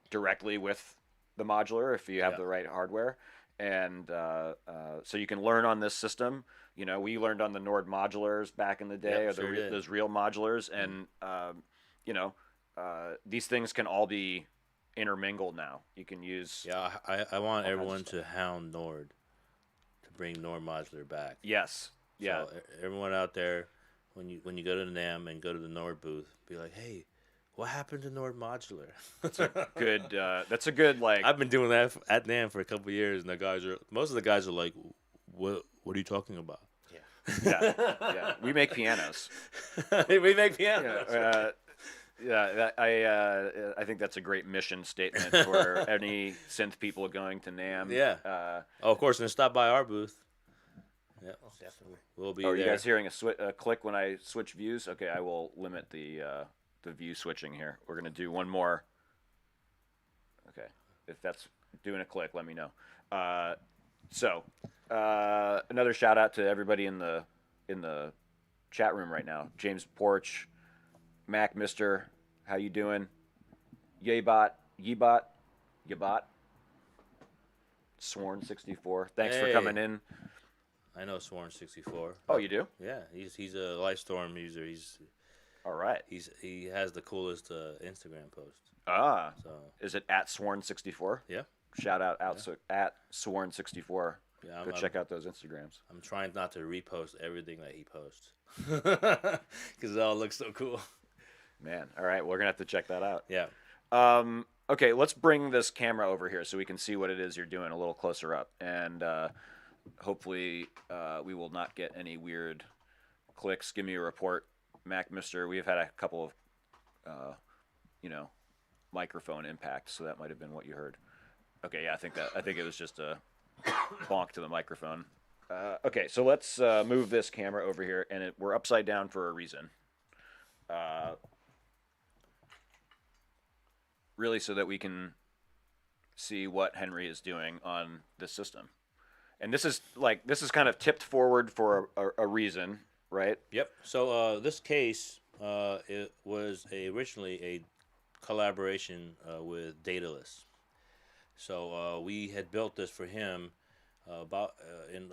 directly with the modular if you have the right hardware. And so you can learn on this system. We learned on the Nord modulars back in the day, or those real modulars. And, these things can all be intermingled now. You can use... Yeah, I want everyone to hound Nord, to bring Nord modular back. Yes. Yeah. So everyone out there, when you go to the NAMM and go to the Nord booth, be like, hey, what happened to Nord modular? That's a good like... I've been doing that at NAMM for a couple of years, and most of the guys are like, what are you talking about? Yeah. We make pianos. We make pianos. I think that's a great mission statement for any synth people going to NAMM. Yeah. Of course, and stop by our booth. Yeah, definitely. We'll be there. Are you there. guys hearing a click when I switch views? Okay, I will limit the view switching here. We're gonna do one more. Okay, if that's doing a click, let me know. Another shout out to everybody in the chat room right now. James Porch, Mac Mister, how you doing? Yebot, Sworn 64. Thanks for coming in. I know Sworn 64. Oh, you do? Yeah, he's a Lightstorm user. All right. He has the coolest Instagram post. So is it at Sworn 64? Yeah. Shout out at Sworn 64. Yeah, Go check out those Instagrams. I'm trying not to repost everything that he posts because it all looks so cool. Man, all right, we're gonna have to check that out. Yeah. Okay, let's bring this camera over here so we can see what it is you're doing a little closer up, and hopefully we will not get any weird clicks. Give me a report, Mac Mister. We've had a couple of, microphone impact, so that might have been what you heard. Okay, yeah, I think it was just a bonk to the microphone. Okay, so let's move this camera over here, and we're upside down for a reason. Really, so that we can see what Henry is doing on this system. And this is kind of tipped forward for a reason, right? Yep. So this case, it was originally a collaboration with Daedalus. So we had built this for him about in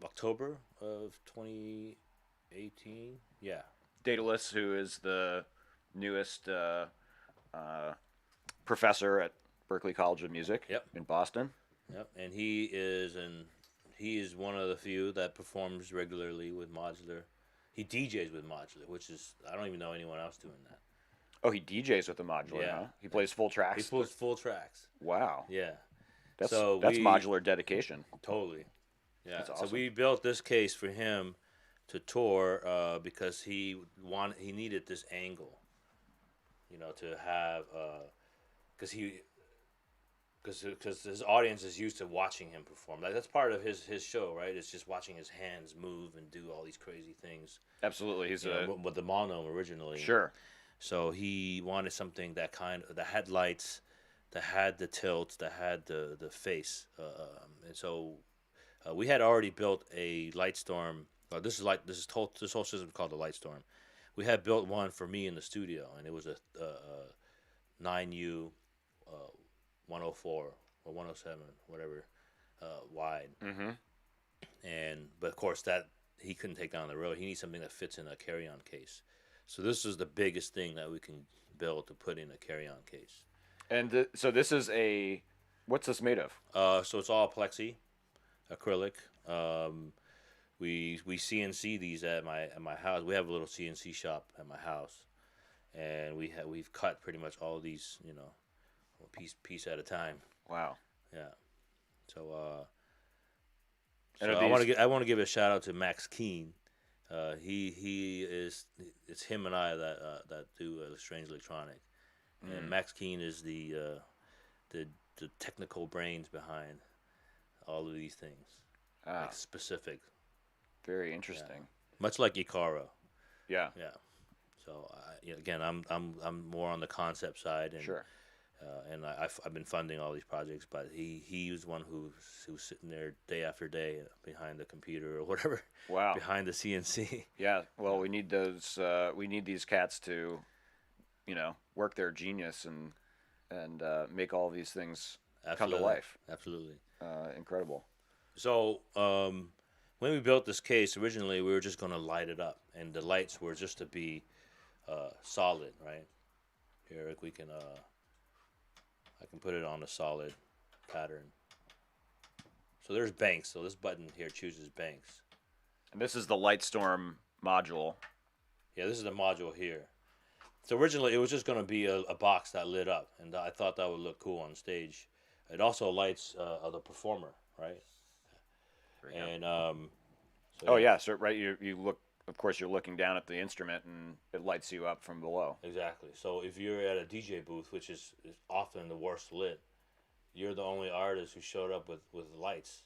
October of 2018. Yeah. Daedalus, who is the newest professor at Berklee College of Music in Boston. Yep. And he is one of the few that performs regularly with Modular. He DJs with Modular, which is, I don't even know anyone else doing that. Oh, he DJs with the Modular, Yeah. huh? He plays full tracks? He plays full tracks. Wow. Yeah. That's So Modular dedication. Totally. Yeah. That's awesome. So we built this case for him to tour because he needed this angle, to have, because his audience is used to watching him perform. Like, that's part of his show, right? It's just watching his hands move and do all these crazy things. Absolutely. He's with the mono originally. Sure. So he wanted something that had lights, that had the tilt, that had the face, and so we had already built a Lightstorm. This whole system is called the Lightstorm. We had built one for me in the studio, and it was a 9U 104 or 107, whatever, wide. Mm-hmm. But of course that he couldn't take on the road. He needs something that fits in a carry-on case. So this is the biggest thing that we can build to put in a carry-on case. And so this is what's this made of? So it's all plexi, acrylic. We CNC these at my house. We have a little CNC shop at my house, and we've cut pretty much all these, piece at a time. Wow. Yeah. So And I want to give a shout out to Max Keene. It's him and I that do Strange Electroinic, and Max Keene is the technical brains behind all of these things, like specific. Very interesting. Yeah. Much like Ikara. Yeah. Yeah. So again, I'm more on the concept side, and sure. And I've been funding all these projects, but he was one who's sitting there day after day behind the computer or whatever. Wow. Behind the CNC. Yeah. Well, we need those. We need these cats to, work their genius and make all these things come to life. Absolutely. Incredible. So when we built this case, originally we were just going to light it up, and the lights were just to be solid, right? Here, we can. I can put it on a solid pattern. So there's banks. So this button here chooses banks. And this is the Lightstorm module. Yeah, this is the module here. So originally it was just going to be a box that lit up, and I thought that would look cool on stage. It lights the performer, right? And oh yeah, so right, you look. Of course, you're looking down at the instrument, and it lights you up from below. Exactly. So if you're at a DJ booth, which is often the worst lit, you're the only artist who showed up with lights.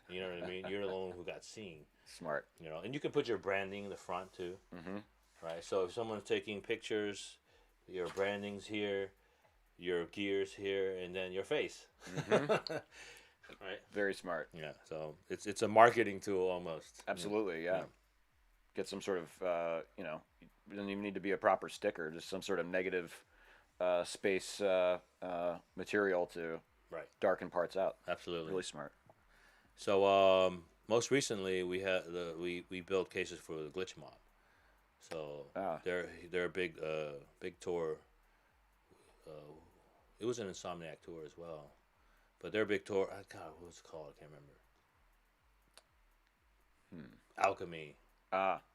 You know what I mean? You're the one who got seen. Smart. And you can put your branding in the front too. Mm-hmm. Right. So if someone's taking pictures, your branding's here, your gear's here, and then your face. Mm-hmm. Right. Very smart. Yeah. So it's a marketing tool almost. Absolutely. Yeah. Get some sort of it doesn't even need to be a proper sticker, just some sort of negative space material to darken parts out. Absolutely. Really smart. So most recently we had we built cases for the Glitch Mob. So they're a big tour. It was an Insomniac tour as well, but their big tour. God, what was it called? I can't remember. Alchemy.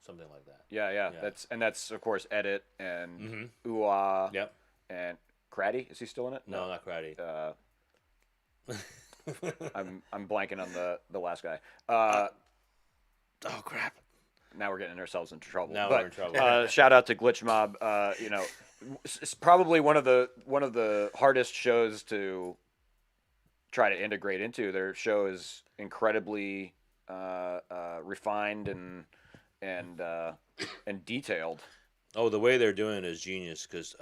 Something like that. Yeah. That's of course Edit and Yep. And Craddy. Is he still in it? No, not Craddy. I'm blanking on the last guy. Oh crap! Now we're getting ourselves into trouble. We're in trouble. Shout out to Glitch Mob. it's probably one of the hardest shows to try to integrate into. Their show is incredibly refined and detailed. Oh, the way they're doing it is genius because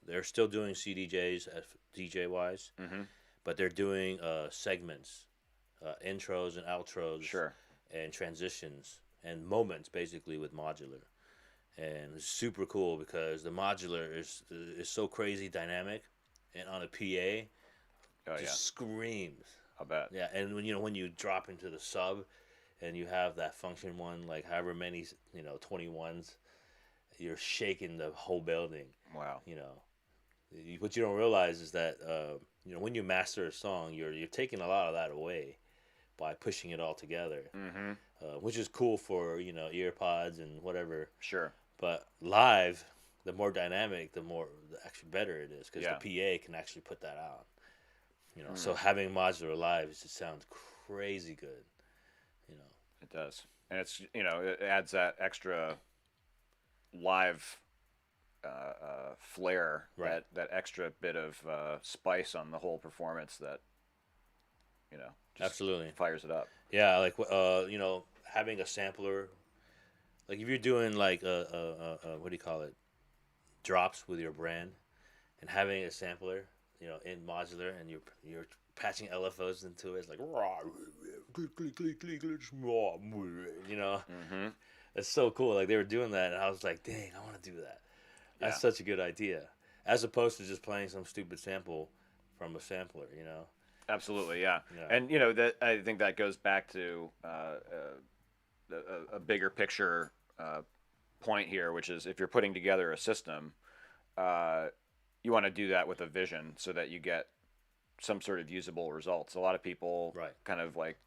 they're still doing CDJs DJ wise, but they're doing segments, intros and outros, Sure. and transitions and moments basically with modular, and it's super cool because the modular is so crazy dynamic, and on a PA, Oh just yeah, screams. I'll bet. Yeah, and when you drop into the sub, and you have that function one like however many 21s, you're shaking the whole building. Wow. What you don't realize is that when you master a song, you're taking a lot of that away by pushing it all together, which is cool for ear pods and whatever. Sure. But live, the more dynamic, the actually better it is because Yeah. the PA can actually put that out. So having modular live just sounds crazy good. It does, and it's it adds that extra live flair, Right. that extra bit of spice on the whole performance that just Absolutely. fires it up. Yeah, like having a sampler, like if you're doing like what do you call it, drops with your brand, and having a sampler, in modular, and you're patching LFOs into it, it's like it's so cool. Like they were doing that, and I was like, dang, I want to do that. That's such a good idea, as opposed to just playing some stupid sample from a sampler. Absolutely, yeah. Yeah. And that I think that goes back to a bigger picture point here, which is if you're putting together a system, you want to do that with a vision so that you get some sort of usable results. A lot of people kind of like,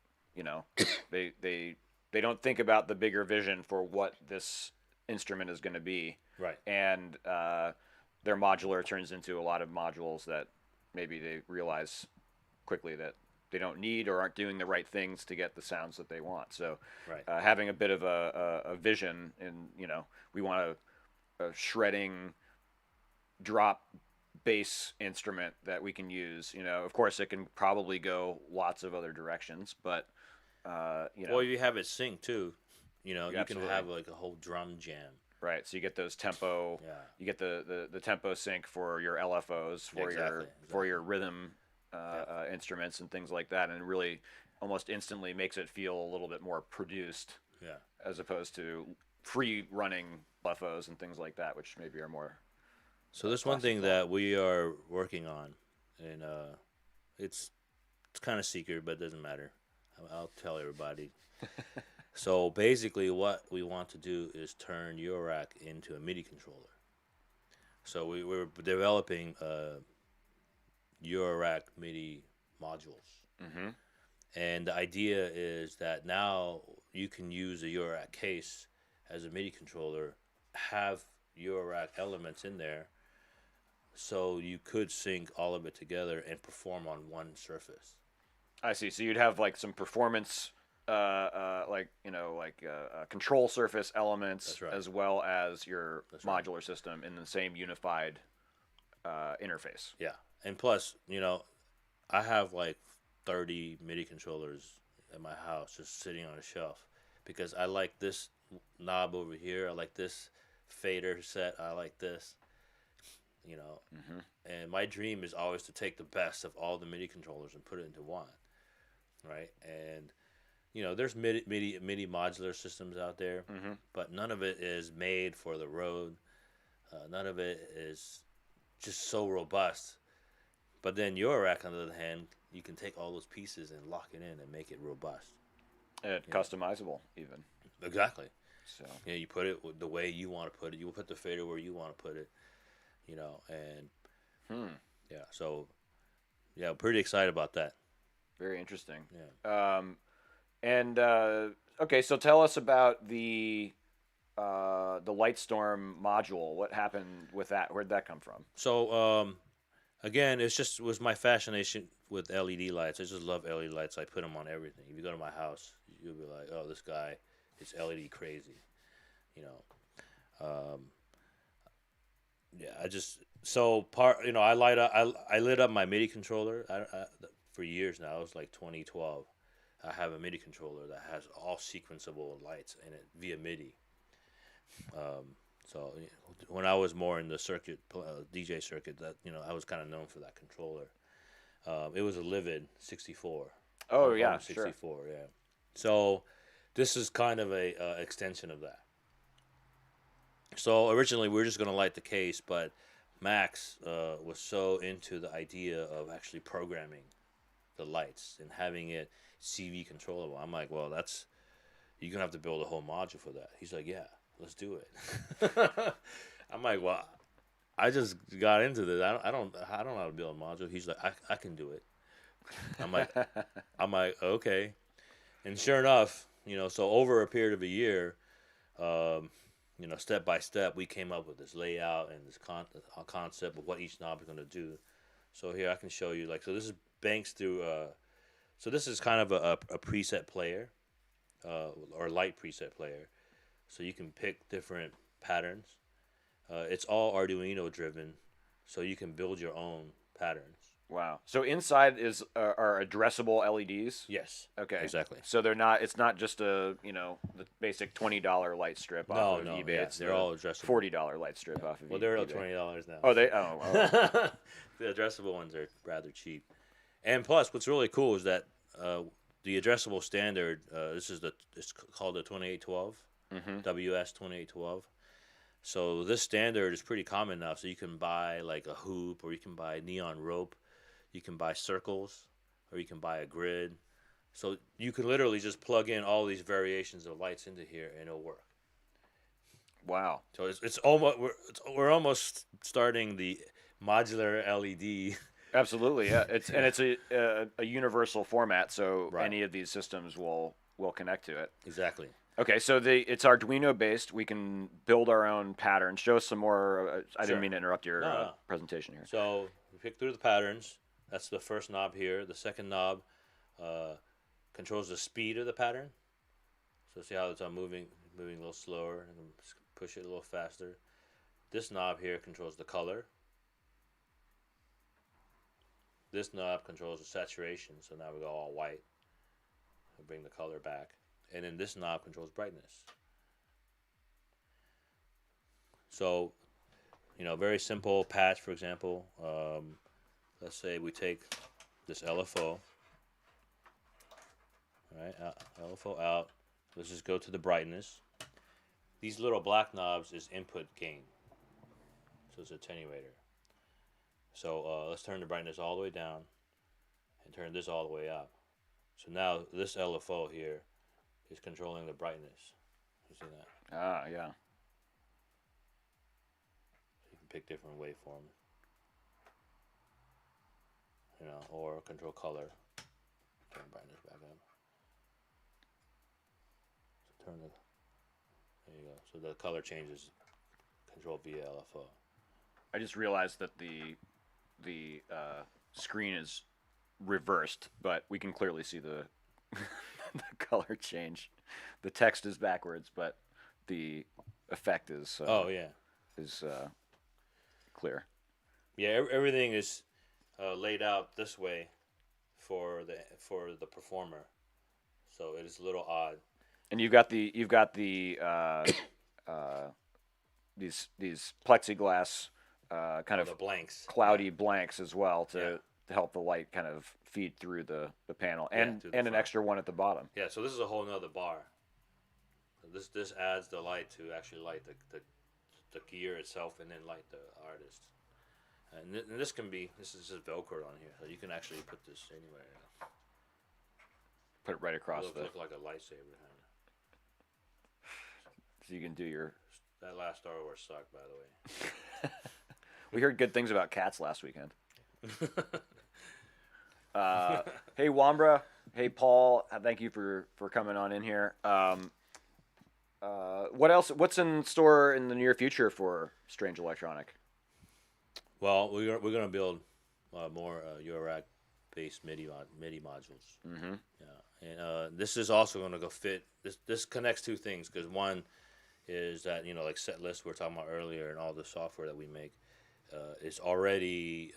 they don't think about the bigger vision for what this instrument is going to be. Right. And their modular turns into a lot of modules that maybe they realize quickly that they don't need or aren't doing the right things to get the sounds that they want. So having a bit of a vision, and we want a shredding drop bass instrument that we can use. Of course it can probably go lots of other directions, but Well, you have it sync too. You can Absolutely. have like a whole drum jam. right, so you get those tempo, Yeah. you get the tempo sync for your LFOs, for your rhythm instruments and things like that, and it really almost instantly makes it feel a little bit more produced, Yeah. as opposed to free running LFOs and things like that, which maybe are more. So there's one thing that we are working on, and it's kind of secret, but it doesn't matter. I'll tell everybody. So basically, what we want to do is turn Eurorack into a MIDI controller. So we're developing Eurorack MIDI modules, and the idea is that now you can use a Eurorack case as a MIDI controller, have Eurorack elements in there, so you could sync all of it together and perform on one surface. I see. So you'd have like some performance, control surface elements, That's right. as well as your right. modular system in the same unified interface. Yeah, and plus, I have like 30 MIDI controllers at my house just sitting on a shelf because I like this knob over here. I like this fader set. I like this. And my dream is always to take the best of all the MIDI controllers and put it into one, right? And there's MIDI modular systems out there, but none of it is made for the road. None of it is just so robust. But then Eurorack, on the other hand, you can take all those pieces and lock it in and make it robust. And customizable, even. Exactly. So you put it the way you want to put it. You will put the fader where you want to put it. So pretty excited about that. very interesting. Yeah. Okay, so tell us about the Lightstorm module. What happened with that? Where'd that come from? So again, was my fascination with LED lights. I just love LED lights. I put them on everything. If you go to my house, you'll be like, "Oh, this guy is LED crazy," Yeah, I lit up my MIDI controller for years now. It was like 2012. I have a MIDI controller that has all sequenceable lights in it via MIDI. So when I was more in the circuit DJ circuit, that I was kind of known for that controller. It was a Livid 64. Oh yeah, 64. Sure. Yeah. So this is kind of a extension of that. So originally we were just going to light the case, but Max was so into the idea of actually programming the lights and having it CV controllable. I'm like, well, you're going to have to build a whole module for that. He's like, yeah, let's do it. I'm like, well, I just got into this. I don't know how to build a module. He's like, I can do it. I'm like, okay. And sure enough, so over a period of a year, step by step, we came up with this layout and this concept of what each knob is going to do. So here I can show you, so this is banks through, so this is kind of a preset player, or light preset player. So you can pick different patterns. It's all Arduino driven, so you can build your own patterns. Wow. So inside are addressable LEDs? Yes. Okay. Exactly. So it's not just the basic $20 light strip off of eBay. Yeah, it's they're all addressable. $40 light strip off of eBay. Well, they're $20 now. Oh, the addressable ones are rather cheap. And plus, what's really cool is that the addressable standard, it's called the 2812, WS 2812. So this standard is pretty common now. So you can buy like a hoop, or you can buy neon rope, you can buy circles, or you can buy a grid. So you can literally just plug in all these variations of lights into here, and it'll work. Wow. So it's almost we're almost starting the modular LED. Absolutely, yeah. It's a universal format, so Right. any of these systems will connect to it. Exactly. Okay, so it's Arduino based. We can build our own patterns. Show us some more. I Sure. didn't mean to interrupt your No. presentation here. So we pick through the patterns. That's the first knob here. The second knob controls the speed of the pattern. So see how it's moving a little slower, and then push it a little faster. This knob here controls the color. This knob controls the saturation. So now we go all white. We bring the color back. And then this knob controls brightness. So, very simple patch, for example. Let's say we take this LFO. All right, LFO out. Let's just go to the brightness. These little black knobs is input gain. So it's attenuator. So let's turn the brightness all the way down and turn this all the way up. So now this LFO here is controlling the brightness. You see that? Ah, yeah. So you can pick different waveforms. Or control color. Turn brightness back up. So there you go. So the color changes. Control via LFO. I just realized that the screen is reversed, but we can clearly see the the color change. The text is backwards, but the effect is clear. Yeah, everything is laid out this way for the performer, so it is a little odd. And you've got the these plexiglass kind of the blanks, cloudy blanks as well to help the light kind of feed through the panel, and an extra one at the bottom. Yeah, so this is a whole nother bar. This adds the light to actually light the gear itself, and then light the artist. And this is just Velcro on here, so you can actually put this anywhere. Put it right across Look like a lightsaber kind of. So you can do your. That last Star Wars sucked, by the way. We heard good things about cats last weekend. Hey Wambra, hey Paul, thank you for coming on in here. What else? What's in store in the near future for Strange Electroinic? Well, we're gonna build more URAC-based MIDI modules. Mm-hmm. Yeah, and this is also gonna go fit. This connects two things, because one is that like set lists we were talking about earlier, and all the software that we make. is already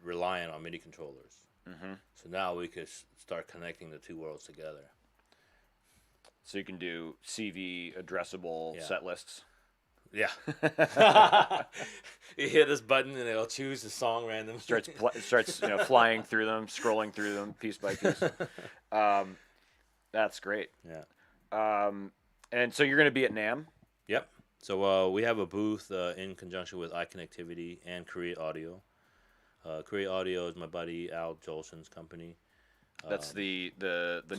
reliant on MIDI controllers. Mm-hmm. So now we could start connecting the two worlds together. So you can do CV addressable Yeah. set lists. Yeah. You hit this button and it'll choose the song randomly. Starts flying through them, scrolling through them piece by piece. That's great. Yeah. And so you're going to be at NAMM. Yep. So we have a booth in conjunction with iConnectivity and Create Audio. Create Audio is my buddy Al Jolson's company. That's the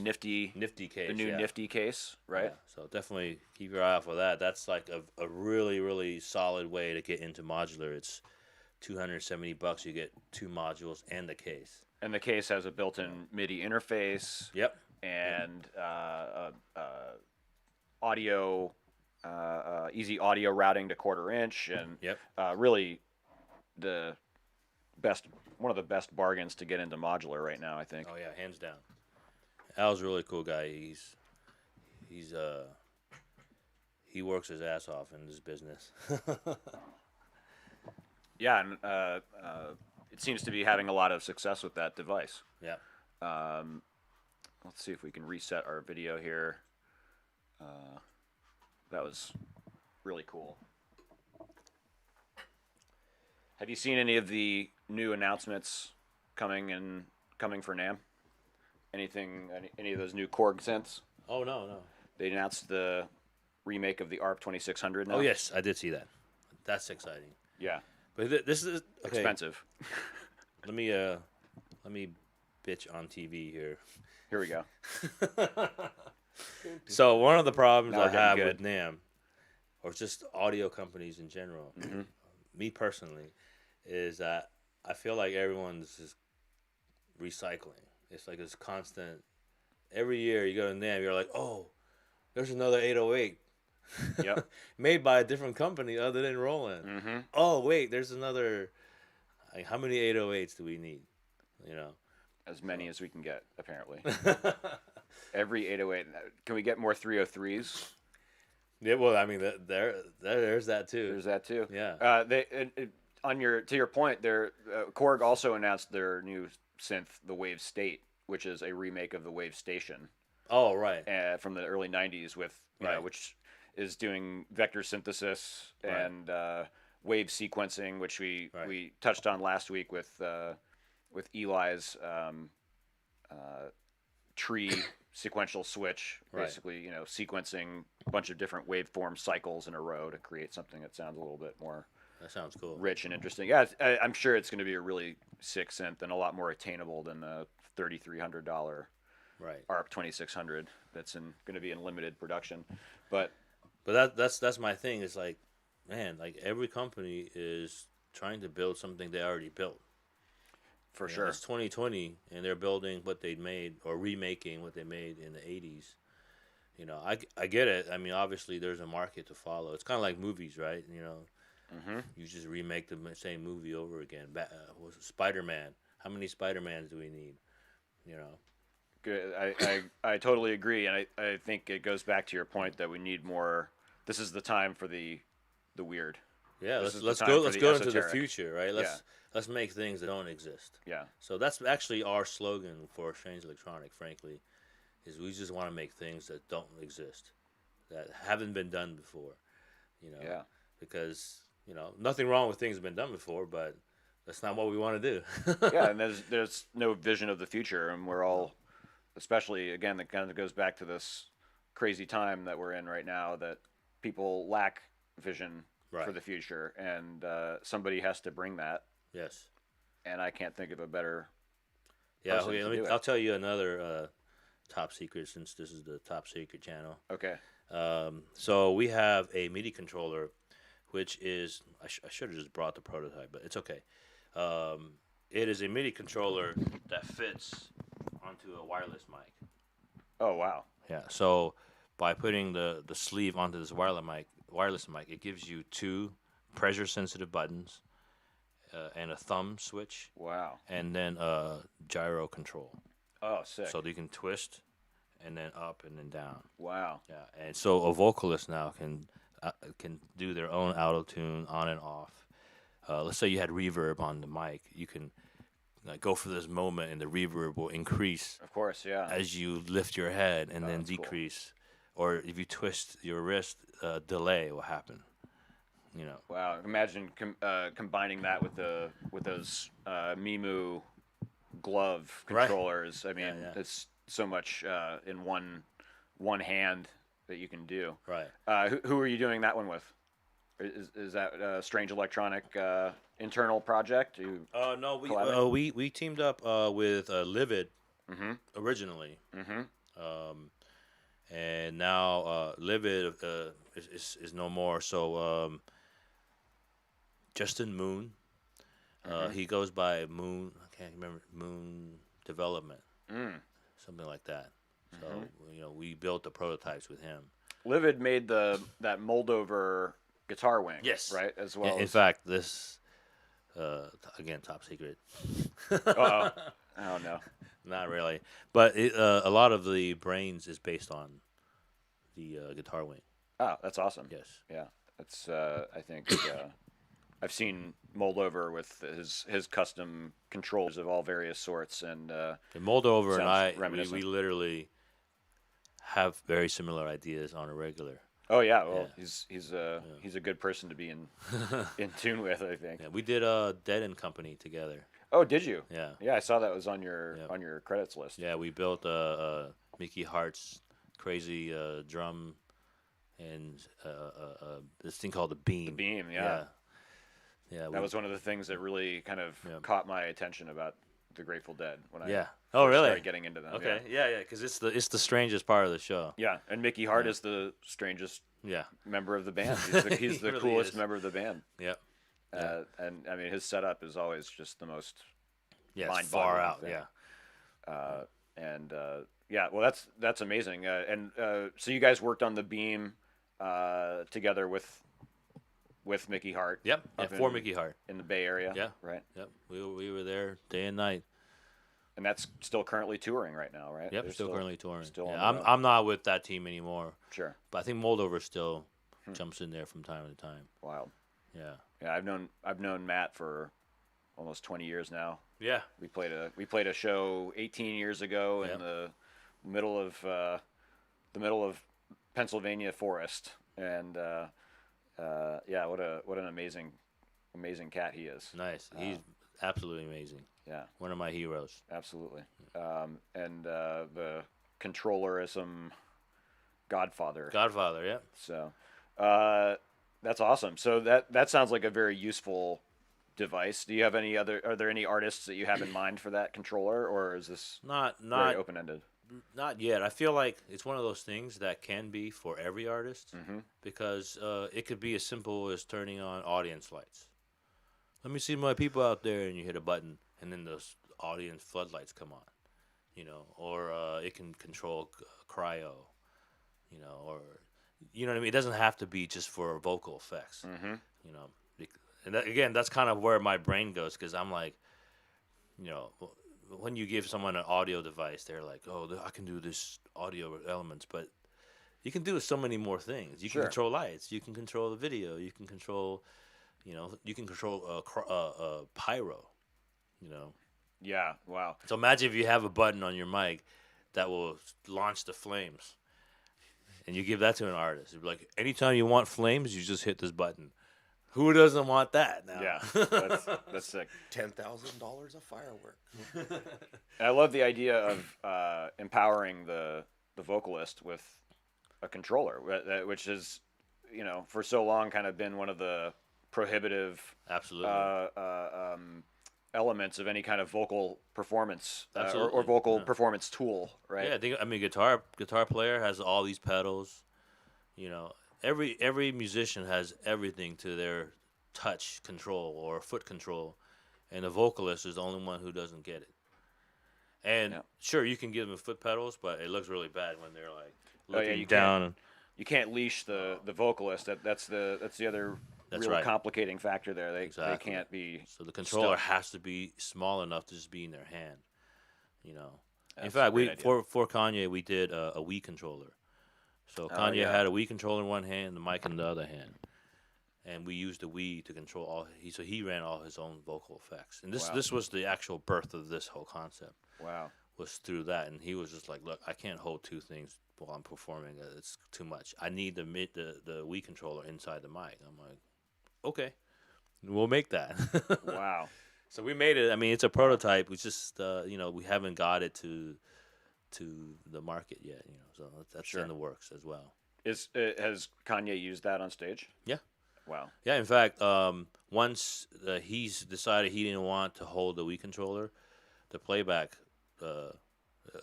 nifty case. the new yeah. nifty case, right? Yeah, so definitely keep your eye out for that. That's like a really, really solid way to get into modular. It's $270. You get 2 modules and the case. And the case has a built-in MIDI interface. Yep. And audio, easy audio routing to 1/4 inch, and Yep. Really one of the best bargains to get into modular right now, I think. Oh yeah, hands down. Al's a really cool guy. He works his ass off in this business. Yeah, and it seems to be having a lot of success with that device. Yeah. Let's see if we can reset our video here. That was really cool. Have you seen any of the new announcements coming for NAMM? Any of those new Korg synths? Oh no. They announced the remake of the ARP 2600 now. Oh yes, I did see that. That's exciting. Yeah. But this is okay. Expensive. Let me bitch on TV here. Here we go. So one of the problems Now we're I have getting with NAMM, or just audio companies in general, me personally, is that I feel like everyone's just recycling. It's like this constant. Every year you go to NAMM, you're like, oh, there's another 808. Yep. Made by a different company other than Roland. Mm-hmm. Oh wait, there's another. Like, how many 808s do we need? As many as we can get, apparently. Every 808. Can we get more 303s? Yeah, well, I mean, there's that too. There's that too. Yeah. To your point, Korg also announced their new synth, the Wave State, which is a remake of the Wave Station. Oh right. From the early '90s, which is doing vector synthesis and wave sequencing, which we touched on last week with Eli's tree sequential switch, basically, sequencing a bunch of different waveform cycles in a row to create something that sounds a little bit more. That sounds cool. Rich and interesting. Yeah, I'm sure it's going to be a really sick synth and a lot more attainable than the $3,300 ARP 2600 that's going to be in limited production. But that's my thing. Is like, man, like every company is trying to build something they already built. For sure. It's 2020, and they're building what they made or remaking what they made in the 80s. I get it. I mean, obviously, there's a market to follow. It's kind of like movies, right? You just remake the same movie over again. Spider-Man. How many Spider-Mans do we need? Good. I totally agree, and I think it goes back to your point that we need more. This is the time for the weird. Yeah, let's time go for the into the esoteric. future, right? Let's make things that don't exist. Yeah. So that's actually our slogan for Strange Electroinic, frankly, is we just want to make things that don't exist, that haven't been done before. Yeah. Because nothing wrong with things that have been done before, but that's not what we want to do. Yeah, and there's no vision of the future, and we're all, especially again, that kind of goes back to this crazy time that we're in right now, that people lack vision for the future, and somebody has to bring that. Yes. And I can't think of a better. Yeah, person to do it. I'll tell you another top secret, since this is the top secret channel. Okay. So we have a MIDI controller, which is I should have just brought the prototype, but it's okay. It is a MIDI controller that fits onto a wireless mic. Oh wow. Yeah. So by putting the sleeve onto this wireless mic, it gives you 2 pressure sensitive buttons, and a thumb switch. Wow. And then a gyro control. Oh, sick. So you can twist, and then up and then down. Wow. Yeah. And so a vocalist now can do their own auto tune on and off. let's say you had reverb on the mic, you can go for this moment, and the reverb will increase Of course, yeah. as you lift your head, and then that's cool. decrease. Or if you twist your wrist, delay will happen. You know. Wow. Imagine combining that with those Mimu glove Right. controllers. I mean, yeah. it's so much in one hand that you can do. Right. Who are you doing that one with? Is that Strange Electronic internal project? No, collaborate? we teamed up with Livid originally, and now Livid is no more. So Justin Moon, he goes by Moon. I can't remember, Moon Development, something like that. So we built the prototypes with him. Livid made that mold over guitar wing. Yes. Right. As well. In fact, this again, top secret. Oh no. Not really, but a lot of the brains is based on the guitar wing. Oh, that's awesome. Yes. Yeah. That's I think I've seen Moldover with his custom controls of all various sorts, and Moldover and sounds I, reminiscent. we literally have very similar ideas on a regular. Oh yeah, well Yeah. he's a good person to be in tune with, I think. Yeah, we did Dead and Company together. Oh, did you? Yeah. Yeah, I saw that was on your credits list. Yeah, we built Mickey Hart's crazy drum and this thing called the Beam. The Beam, yeah. Yeah. That was one of the things that really kind of Yeah. caught my attention about the Grateful Dead when I Yeah. first Oh, really? started getting into them. Okay. Yeah, because it's the strangest part of the show. Yeah, and Mickey Hart is the strangest Yeah. member of the band. He's the really coolest is. member of the band. Yep. And I mean, his setup is always just the most Yeah. It's mind-boggling far out. thing. Yeah. Yeah, well, that's amazing. So you guys worked on the Beam together with Mickey Hart. Yep. Yeah, up for in- Mickey Hart. in the Bay Area. Yeah. Right. Yep. We were there day and night. And that's still currently touring right now, right? Yep. They're Still currently touring. still on yeah, the I'm road. I'm not with that team anymore, Sure. but I think Moldover still jumps in there from time to time. Wild. Yeah. Yeah, I've known Matt for almost 20 years now. Yeah. We played a show 18 years ago Yep. in the middle of Pennsylvania forest, and yeah, what an amazing cat he is. Nice. He's absolutely amazing. Yeah, One of my heroes. absolutely. And the controllerism godfather. Godfather. Yeah. So that's awesome. So that sounds like a very useful device. Do you have are there any artists that you have in mind for that controller, or is this Not very open-ended? Not yet. I feel like it's one of those things that can be for every artist because it could be as simple as turning on audience lights. Let me see my people out there, and you hit a button, and then those audience floodlights come on, or it can control cryo, or you know what I mean. It doesn't have to be just for vocal effects, and again, that's kind of where my brain goes because I'm like, when you give someone an audio device, they're like, oh, I can do this audio elements, but you can do so many more things. You can Sure. control lights. You can control the video. You can control, pyro, Yeah. Wow. So imagine if you have a button on your mic that will launch the flames, and you give that to an artist. It'd be like, anytime you want flames, you just hit this button. Who doesn't want that now? Yeah. That's sick. $10,000 a firework. And I love the idea of empowering the vocalist with a controller, which is, for so long kind of been one of the prohibitive Absolutely. elements of any kind of vocal performance or Absolutely, vocal yeah. performance tool, right? Yeah, guitar player has all these pedals. Every musician has everything to their touch control or foot control, and the vocalist is the only one who doesn't get it. And sure, you can give them foot pedals, but it looks really bad when they're like looking you down. You can't leash the vocalist. That's the other That's real right. complicating factor there. They Exactly. can't be. So the controller stuck. has to be small enough to just be in their hand. In That's a fact, great idea. for Kanye we did a Wii controller. So Kanye yeah. had a Wii controller in one hand, the mic in the other hand, and we used the Wii to control all. So he ran all his own vocal effects, and Wow. this was the actual birth of this whole concept. Wow. Was through that, and he was just like, "Look, I can't hold two things while I'm performing. It's too much. I need the Wii controller inside the mic." I'm like, "Okay, we'll make that." Wow. So we made it. I mean, it's a prototype. We just we haven't got it to the market yet. So that's Sure. in the works as well. Has Kanye used that on stage? Yeah. Wow. Yeah. In fact, once he's decided he didn't want to hold the Wii controller, the playback.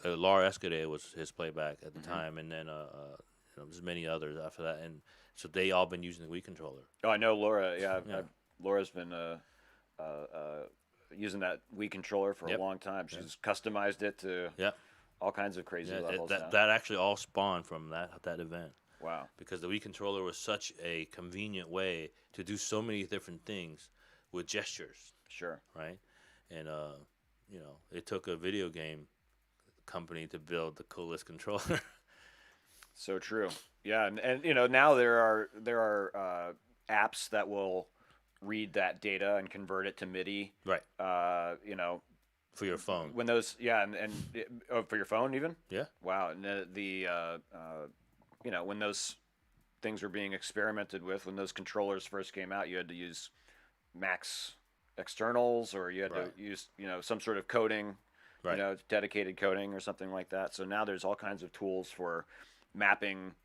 Laura Escudé was his playback at the time, and then there's many others after that, and so they all been using the Wii controller. Oh, I know Laura. Yeah, Yeah. Laura's been using that Wii controller for a Yep. long time. She's customized it to Yeah, all kinds of crazy yeah. levels. now. That actually all spawned from that event, Wow. because the Wii controller was such a convenient way to do so many different things with gestures, Sure. right? And it took a video game company to build the coolest controller. So true. Yeah, and now there are apps that will read that data and convert it to MIDI. Right. For your phone. When those for your phone even. Yeah. Wow. And when those things were being experimented with, when those controllers first came out, you had to use Max externals, or you had Right. to use some sort of coding, Right. dedicated coding or something like that. So now there's all kinds of tools for mapping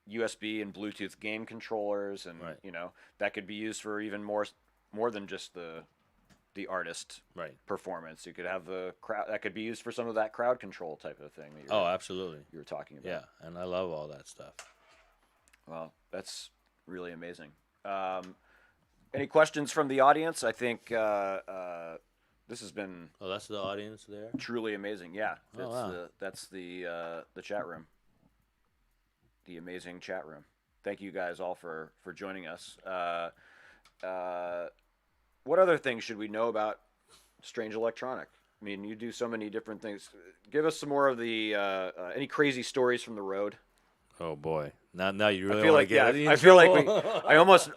USB and Bluetooth game controllers, and Right. that could be used for even more than just the artist Right. performance. You could have the crowd that could be used for some of that crowd control type of thing that Oh, absolutely. you were talking about. Yeah, and I love all that stuff. Well, that's really amazing. Any questions from the audience? I think this has been Oh, that's the audience there? truly amazing. Yeah, Oh, wow. that's the chat room, the amazing chat room. Thank you guys all for joining us. What other things should we know about Strange Electronic? I mean, you do so many different things. Give us some more of the any crazy stories from the road. Oh, boy. Now you really I feel want like to get I feel like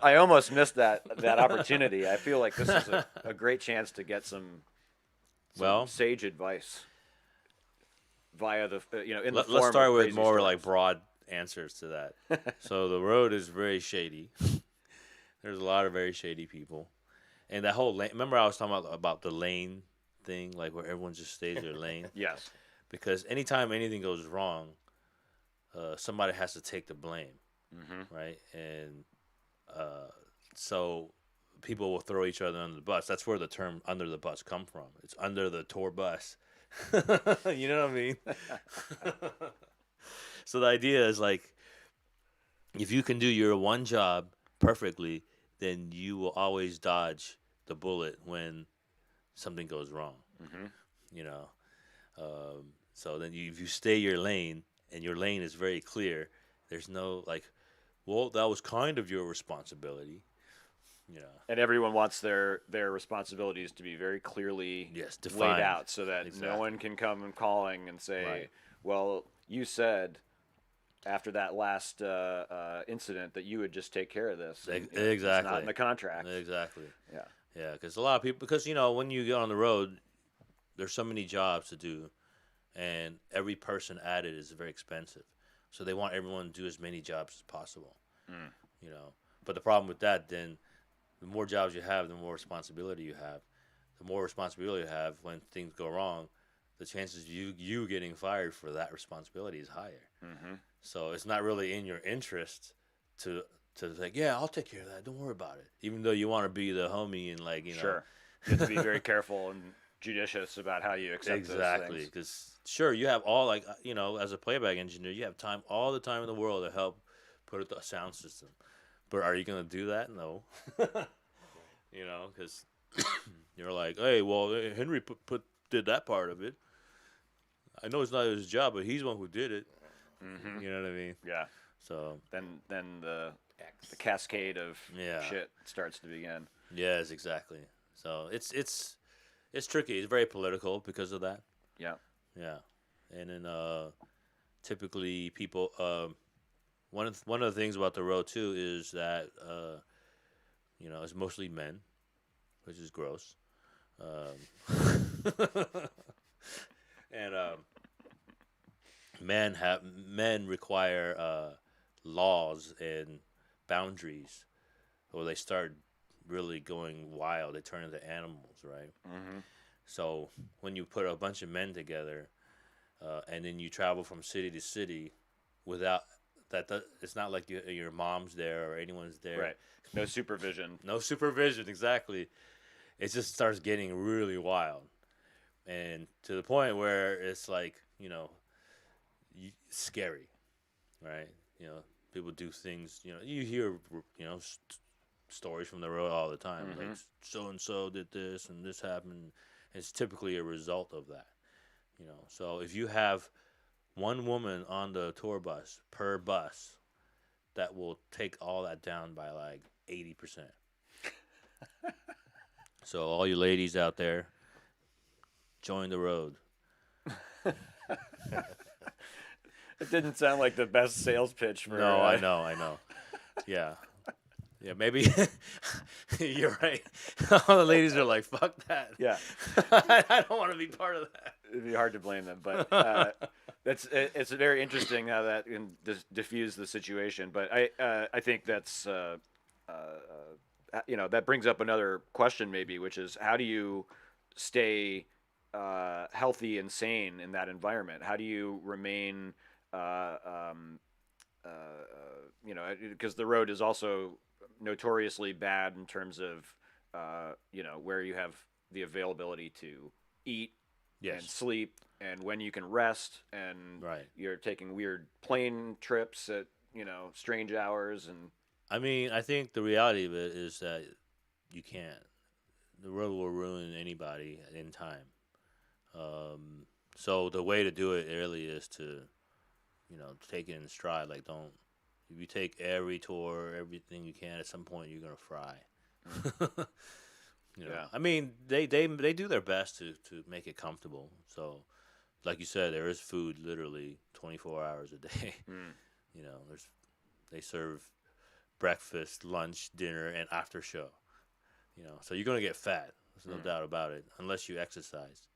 I almost missed that opportunity. I feel like this is a great chance to get some Well, sage advice via the in the let's form start of with crazy more stories. like broad answers to that. So the road is very shady. There's a lot of very shady people. And that whole lane, remember I was talking about the lane thing, like where everyone just stays their lane? Yes. Because anytime anything goes wrong, somebody has to take the blame, right? And so people will throw each other under the bus. That's where the term "under the bus" come from. It's under the tour bus. You know what I mean? So the idea is like, if you can do your one job perfectly, then you will always dodge the bullet when something goes wrong. So then if you stay your lane, and your lane is very clear, there's no like, well, that was kind of your responsibility. And everyone wants their responsibilities to be very clearly Yes, laid defined. out, so that no Exactly. one can come and calling and say, Right. "Well, you said after that last incident that you would just take care of this." And, Exactly. It's not in the contract. Exactly. Yeah. Yeah, because a lot of people, because when you get on the road, there's so many jobs to do, and every person added is very expensive. So they want everyone to do as many jobs as possible. But the problem with that, then, the more jobs you have, the more responsibility you have. The more responsibility you have, when things go wrong, the chances of you getting fired for that responsibility is higher. So it's not really in your interest to like, yeah, I'll take care of that. Don't worry about it. Even though you want to be the homie and like, Sure. You have to be very careful and judicious about how you accept those Exactly, things. because sure, you have all like as a playback engineer, you have all the time in the world to help put a sound system, but are you gonna do that? No, because you're like, hey, well, Henry did that part of it. I know it's not his job, but he's the one who did it. You know what I mean? Yeah. So Then the cascade of Yeah. shit starts to begin. yes, exactly. So it's tricky. It's very political because of that. Yeah. Yeah, and then typically people. One of the things about the road too is that You know, it's mostly men, which is gross. And men require laws and boundaries, or they start really going wild. They turn into animals, right? Mm-hmm. So when you put a bunch of men together, and then you travel from city to city, without it's not like your mom's there or anyone's there. Right. No supervision. No supervision, exactly. It just starts getting really wild, and to the point where it's like, you know, scary, right? You know, people do things. You know, you hear, you know, stories from the road all the time. Mm-hmm. Like so and so did this and this happened. It's typically a result of that. You know, so if you have one woman on the tour bus per bus, that will take all that down by like 80%. So all you ladies out there, join the road. It didn't sound like the best sales pitch for. No, I know. Yeah. Yeah, maybe you're right. All the ladies are like, fuck that. Yeah. I don't want to be part of that. It'd be hard to blame them, but it's very interesting how that can diffuse the situation. But I think that's you know, that brings up another question maybe, which is how do you stay healthy and sane in that environment? How do you remain you know, because the road is also notoriously bad in terms of you know, where you have the availability to eat and sleep and when you can rest, and you're taking weird plane trips at, you know, strange hours. And I mean, I think the reality of it is that you can't. The road will ruin anybody in time. So the way to do it really is to, you know, take it in stride. Like, don't. If you take every tour, everything you can, at some point you're gonna fry. You know, I mean, they do their best to make it comfortable. So, like you said, there is food literally 24 hours a day. You know, they serve breakfast, lunch, dinner, and after show. You know, so you're gonna get fat. There's no doubt about it, unless you exercise.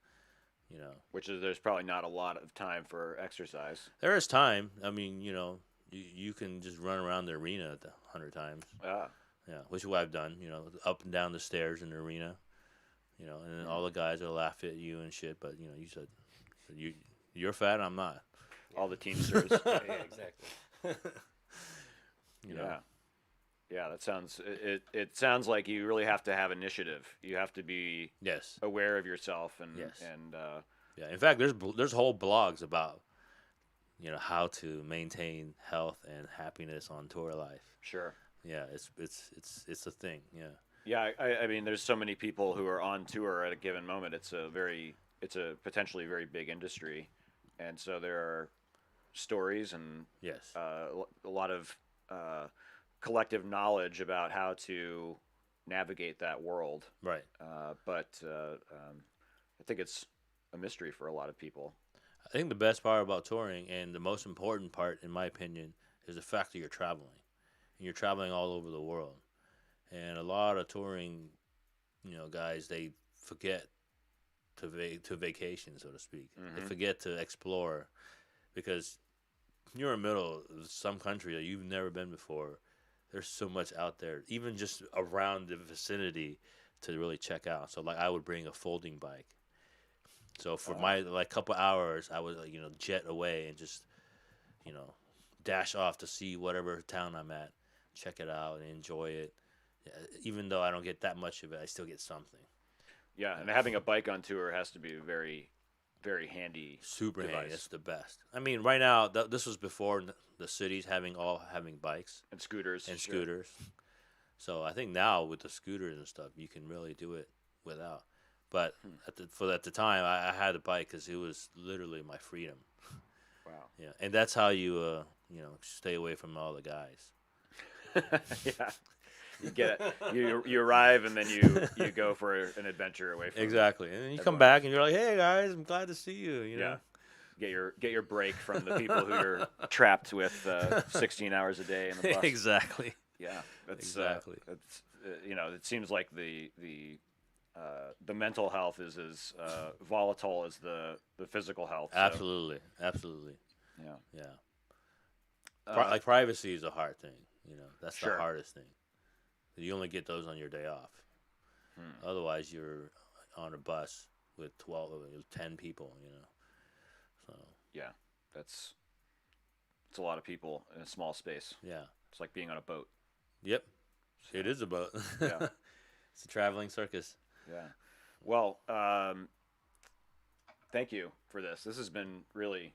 You know, which is, there's probably not a lot of time for exercise. There is time. I mean, you know, you can just run around the arena 100 times. Yeah, which is what I've done. You know, up and down the stairs in the arena. You know, and then all the guys will laugh at you and shit. But you know, you said you're fat. I'm not. All the Teamsters. Yeah, exactly. You know. Yeah, that sounds. It sounds like you really have to have initiative. You have to be aware of yourself and yeah. In fact, there's whole blogs about, you know, how to maintain health and happiness on tour life. Sure. Yeah, it's a thing. Yeah. Yeah, I mean, there's so many people who are on tour at a given moment. It's a potentially very big industry, and so there are stories and a lot of collective knowledge about how to navigate that world. Right. But I think it's a mystery for a lot of people. I think the best part about touring, and the most important part, in my opinion, is the fact that you're traveling. And you're traveling all over the world. And a lot of touring, you know, guys, they forget to vacation, so to speak. Mm-hmm. They forget to explore, because you're in the middle of some country that you've never been before. There's so much out there, even just around the vicinity, to really check out. So, like, I would bring a folding bike. So for my couple hours, I would, you know, jet away and just, you know, dash off to see whatever town I'm at, check it out and enjoy it. Even though I don't get that much of it, I still get something. Yeah, and having a bike on tour has to be a very, very handy. Super device. handy. It's the best. I mean, right now, this was before the cities having bikes and scooters. So I think now with the scooters and stuff, you can really do it without. But at the time, I had a bike because it was literally my freedom. Wow. Yeah, and that's how you you know, stay away from all the guys. Yeah. You get it. You arrive and then you go for an adventure away from exactly, and then you come back and you're like, "Hey guys, I'm glad to see you." You know, get your break from the people who you're trapped with 16 hours a day in the bus. Exactly. Yeah, that's exactly. it seems like the mental health is as volatile as the physical health. So, Absolutely. yeah. Yeah. Like privacy is a hard thing. That's Sure. the hardest thing. You only get those on your day off. Otherwise, you're on a bus with 10 people. So Yeah, it's a lot of people in a small space. yeah. It's like being on a boat. Yep. It is a boat. Yeah. It's a traveling circus. Yeah. Well, thank you for this. This has been really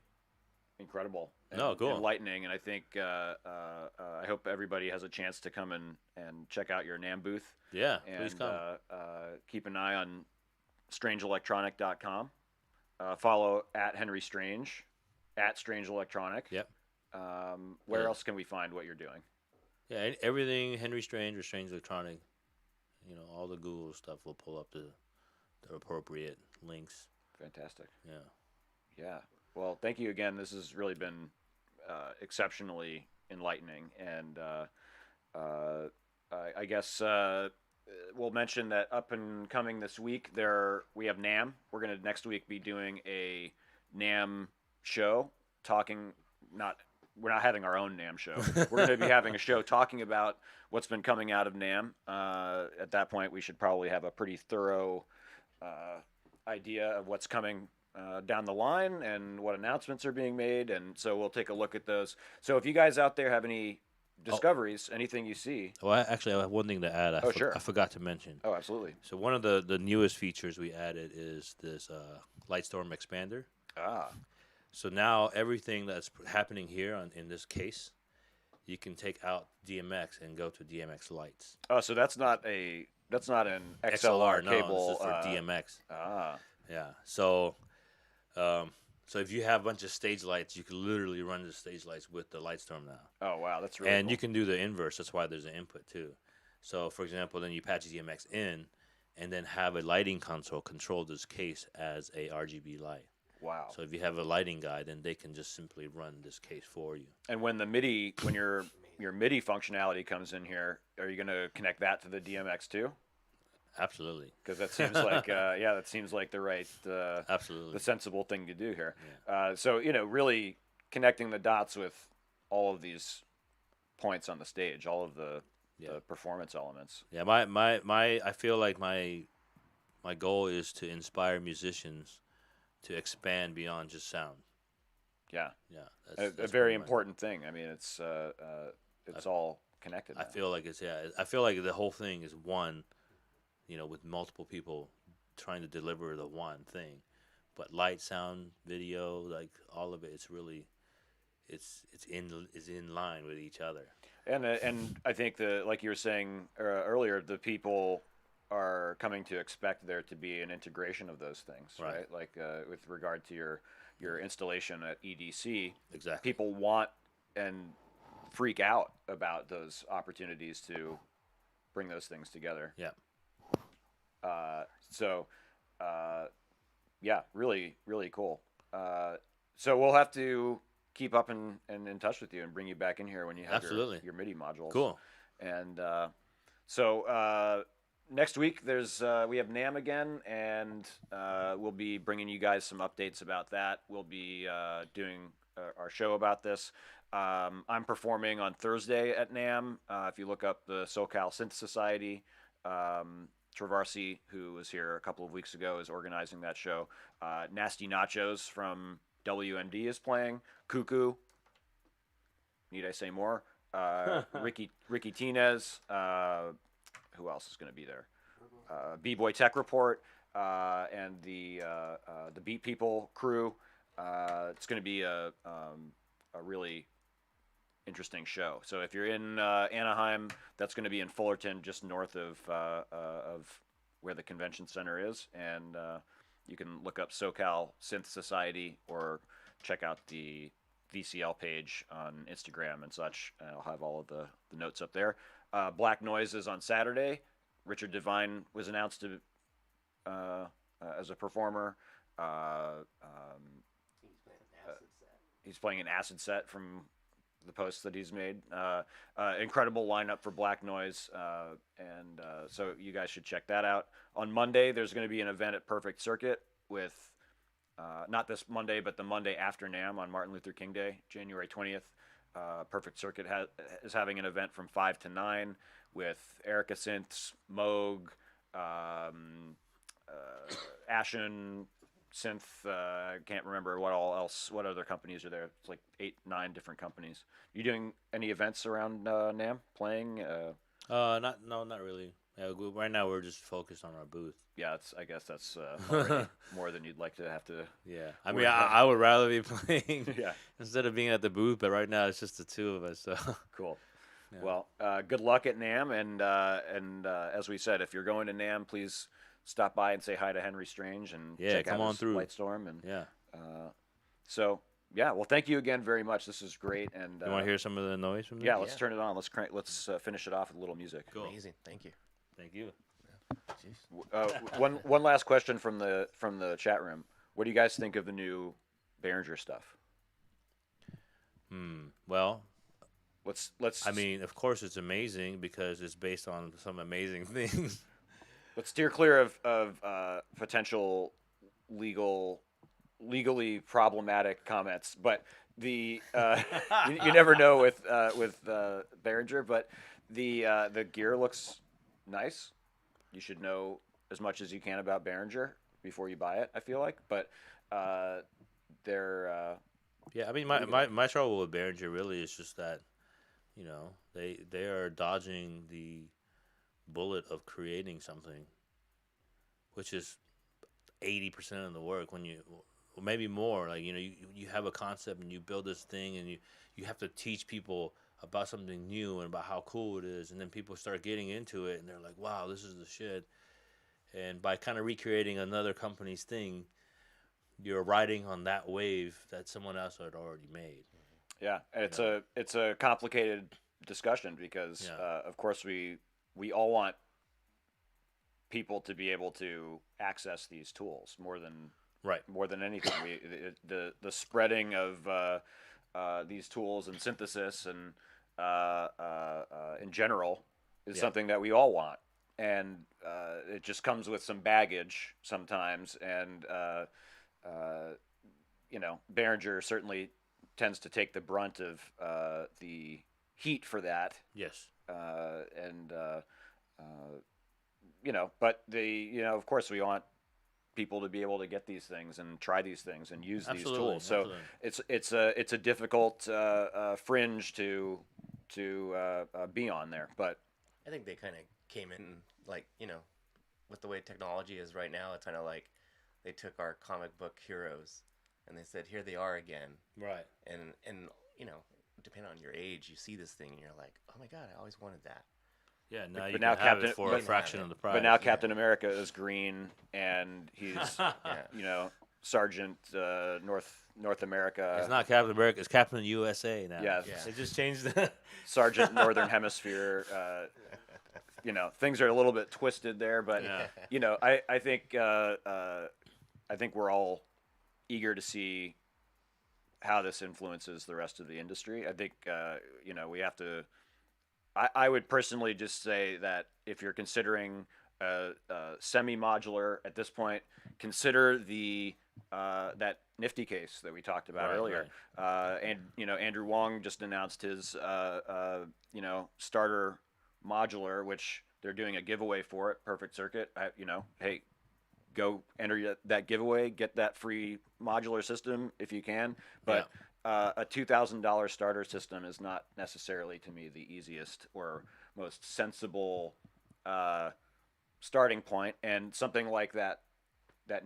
incredible and Cool. enlightening, and I think I hope everybody has a chance to come and check out your NAMM booth. Yeah, And please come. keep an eye on strangeelectronic.com. Follow at Henry Strange, at Strange Electronic. Yep. Where Yeah. else can we find what you're doing? Yeah, everything Henry Strange or Strange Electronic, all the Google stuff will pull up the appropriate links. Fantastic. Yeah. Yeah. Well, thank you again. This has really been exceptionally enlightening, and I guess we'll mention that up and coming this week, we have NAMM. We're gonna next week be doing a NAMM show, we're not having our own NAMM show. We're going to be having a show talking about what's been coming out of NAMM. At that point, we should probably have a pretty thorough idea of what's coming down the line and what announcements are being made. And so we'll take a look at those. So if you guys out there have any discoveries, anything you see. Well, I have one thing to add. Sure. I forgot to mention. Oh, absolutely. So one of the newest features we added is this Lightstorm Expander. Ah, So now everything that's happening here in this case, you can take out DMX and go to DMX lights. oh, so that's not an XLR no, cable. this is for DMX. Ah, Yeah. So, so if you have a bunch of stage lights, you can literally run the stage lights with the Lightstorm now. oh, wow, that's really And cool. you can do the inverse. That's why there's an input too. So, for example, then you patch DMX in, and then have a lighting console control this case as a RGB light. Wow. So if you have a lighting guy, then they can just simply run this case for you. And when your MIDI functionality comes in here, are you going to connect that to the DMX too? Absolutely. Because that seems like that seems like the right Absolutely. the sensible thing to do here. So really connecting the dots with all of these points on the stage, all of the performance elements. Yeah, I feel like my goal is to inspire musicians to expand beyond just sound. Yeah. Yeah, A that's very one of my- important thing. I mean, it's all connected. I now. feel like I feel like the whole thing is one, with multiple people trying to deliver the one thing, but light, sound, video, like all of it, it's really, it's in line with each other. And I think like you were saying earlier, the people are coming to expect there to be an integration of those things, right? Like with regard to your installation at EDC, Exactly. people want and freak out about those opportunities to bring those things together. Yeah. Really, really cool. So we'll have to keep up and in touch with you and bring you back in here when you have Absolutely. your MIDI modules. Cool. And so next week we have NAMM again, and we'll be bringing you guys some updates about that. We'll be doing our show about this. I'm performing on Thursday at NAMM. If you look up the SoCal Synth Society, Travarsi, who was here a couple of weeks ago, is organizing that show. Nasty Nachos from WMD is playing. Cuckoo. Need I say more? Ricky Tinez. Who else is going to be there? B-Boy Tech Report and the Beat People crew. It's going to be a really interesting show. So if you're in Anaheim, that's going to be in Fullerton, just north of where the convention center is, and you can look up SoCal Synth Society or check out the VCL page on Instagram and such. I'll have all of the notes up there. Black Noise is on Saturday. Richard Devine was announced to as a performer. He's playing an acid set. He's playing an acid set from the posts that he's made. Incredible lineup for Black Noise, and so you guys should check that out. On Monday, there's going to be an event at Perfect Circuit with not this Monday, but the Monday after NAMM on Martin Luther King Day, January 20th. Perfect Circuit is having an event from 5 to 9 with Erica Synths, Moog, Ashen Synth. I can't remember what other companies are there. It's like 8, 9 different companies. You doing any events around NAMM? Playing? Not really. Yeah, right now we're just focused on our booth. Yeah, I guess that's already more than you'd like to have to. Yeah, I mean, I would rather be playing Yeah. instead of being at the booth, but right now it's just the two of us. So Cool. Yeah. Well, good luck at NAMM, and as we said, if you're going to NAMM, please stop by and say hi to Henry Strange and Yeah, check come out on his through. Lightstorm. And yeah, so yeah, well, thank you again very much. This is great. And you want to hear some of the noise from this? Yeah, let's Yeah. turn it on. Let's finish it off with a little music. Cool. Amazing. Thank you. Thank you. One last question from the chat room. What do you guys think of the new Behringer stuff? Well, Let's. I mean, of course, it's amazing because it's based on some amazing things. Let's steer clear of potential legally problematic comments, but the you never know with Behringer, but the gear looks nice. You should know as much as you can about Behringer before you buy it, I feel like, but they're Yeah, I mean, my trouble with Behringer really is just that, you know, they are dodging the bullet of creating something, which is 80% of the work. When you, or maybe more, like, you know, you have a concept and you build this thing and you have to teach people about something new and about how cool it is, and then people start getting into it and they're like, wow, this is the shit. And by kind of recreating another company's thing, you're riding on that wave that someone else had already made. yeah, and it's a complicated discussion because of course we all want people to be able to access these tools more than anything. The spreading of these tools and synthesis and in general is something that we all want, and it just comes with some baggage sometimes, and you know, Behringer certainly tends to take the brunt of the heat for that. Yes. And you know, but of course we want people to be able to get these things and try these things and use these tools. So it's a difficult fringe to be on there, but I think they kind of came in like, you know, with the way technology is right now, it's kind of like they took our comic book heroes and they said, here they are again. Right. And you know, depending on your age, you see this thing and you're like, oh my God, I always wanted that. Yeah, now but you now can have Captain- it for but- a fraction of the price. but now Captain America is green and he's Yeah. you know, Sergeant North America. It's not Captain America, it's Captain USA now. Yeah. Yeah. They just changed the... Sergeant Northern Hemisphere. You know, things are a little bit twisted there, but Yeah. you know, I think we're all eager to see how this influences the rest of the industry. I think you know, we have to. I would personally just say that if you're considering semi-modular at this point, consider the that nifty case that we talked about earlier. And you know, Andrew Wong just announced his you know, starter modular, which they're doing a giveaway for it. Perfect Circuit. You know, hey, go enter that giveaway, get that free modular system if you can. But a $2,000 starter system is not necessarily, to me, the easiest or most sensible starting point, and something like that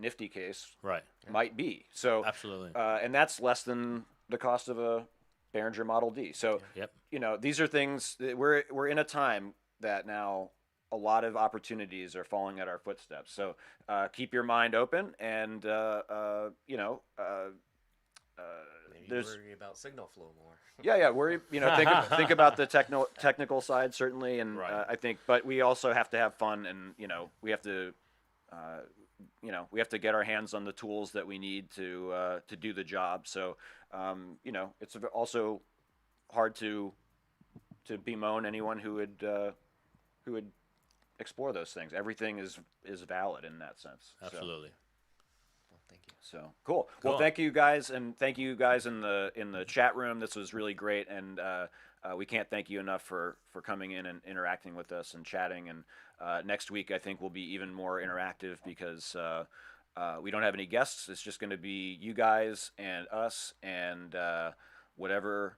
nifty case Right. might be. So Absolutely. and that's less than the cost of a Behringer Model D. So Yep. you know, these are things that we're in a time that now a lot of opportunities are falling at our footsteps. So keep your mind open, and you know, Maybe there's worry about signal flow more. yeah, worry. You know, think about the technical side certainly, and Right. I think, but we also have to have fun, and you know, we have to get our hands on the tools that we need to do the job. So you know, it's also hard to bemoan anyone who would explore those things. Everything is valid in that sense. Absolutely. Well, thank you. So cool. Cool. Well, thank you guys, and thank you guys in the chat room. This was really great, and we can't thank you enough for coming in and interacting with us and chatting. And next week, I think will be even more interactive because we don't have any guests. It's just going to be you guys and us, and whatever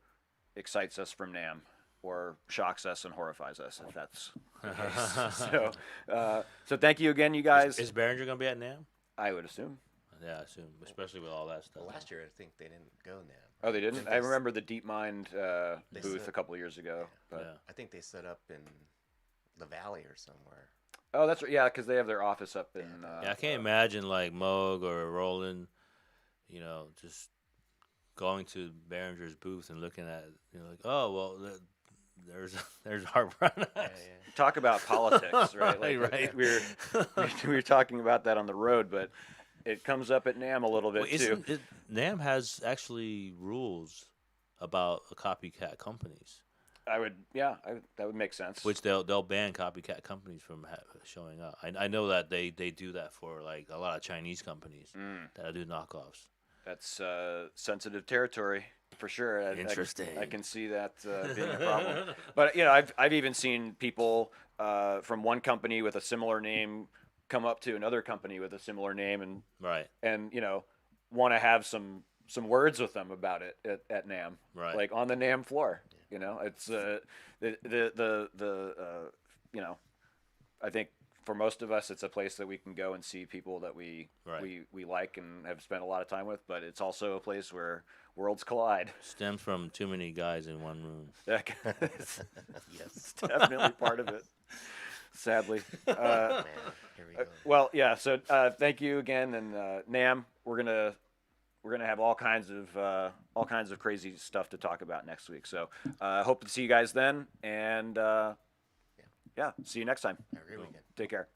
excites us from NAMM or shocks us and horrifies us, if that's the case. So thank you again, you guys. Is Brenger gonna be at NAMM? I would assume. Yeah, I assume, especially with all that stuff. Well, last year I think they didn't go now. Oh, they didn't? I They remember the DeepMind They booth said- a couple of years ago. But Yeah. I think they set up in the valley or somewhere. Oh, that's right. Yeah, because they have their office up in. Yeah, I can't imagine like Moog or Roland, just going to Behringer's booth and looking at, like, oh well, there's our product. Yeah. Talk about politics, right? Like, Right. We were talking about that on the road, but it comes up at NAMM a little bit too. NAMM has actually rules about copycat companies, That would make sense. which they'll ban copycat companies from showing up. I know that they do that for like a lot of Chinese companies that do knockoffs. That's sensitive territory for sure. Interesting. I can see that being a problem. But I've even seen people from one company with a similar name come up to another company with a similar name and Right. want to have some words with them about it at NAMM, Right. like on the NAMM floor. It's I think for most of us, it's a place that we can go and see people that we like and have spent a lot of time with. But it's also a place where worlds collide. Stems from too many guys in one room. It's Yes. definitely part of it. Sadly. Man, here we go. Well, yeah. So thank you again, and NAMM. We're gonna have all kinds of crazy stuff to talk about next week. So hope to see you guys then, and yeah, see you next time. Have a great weekend. Take care.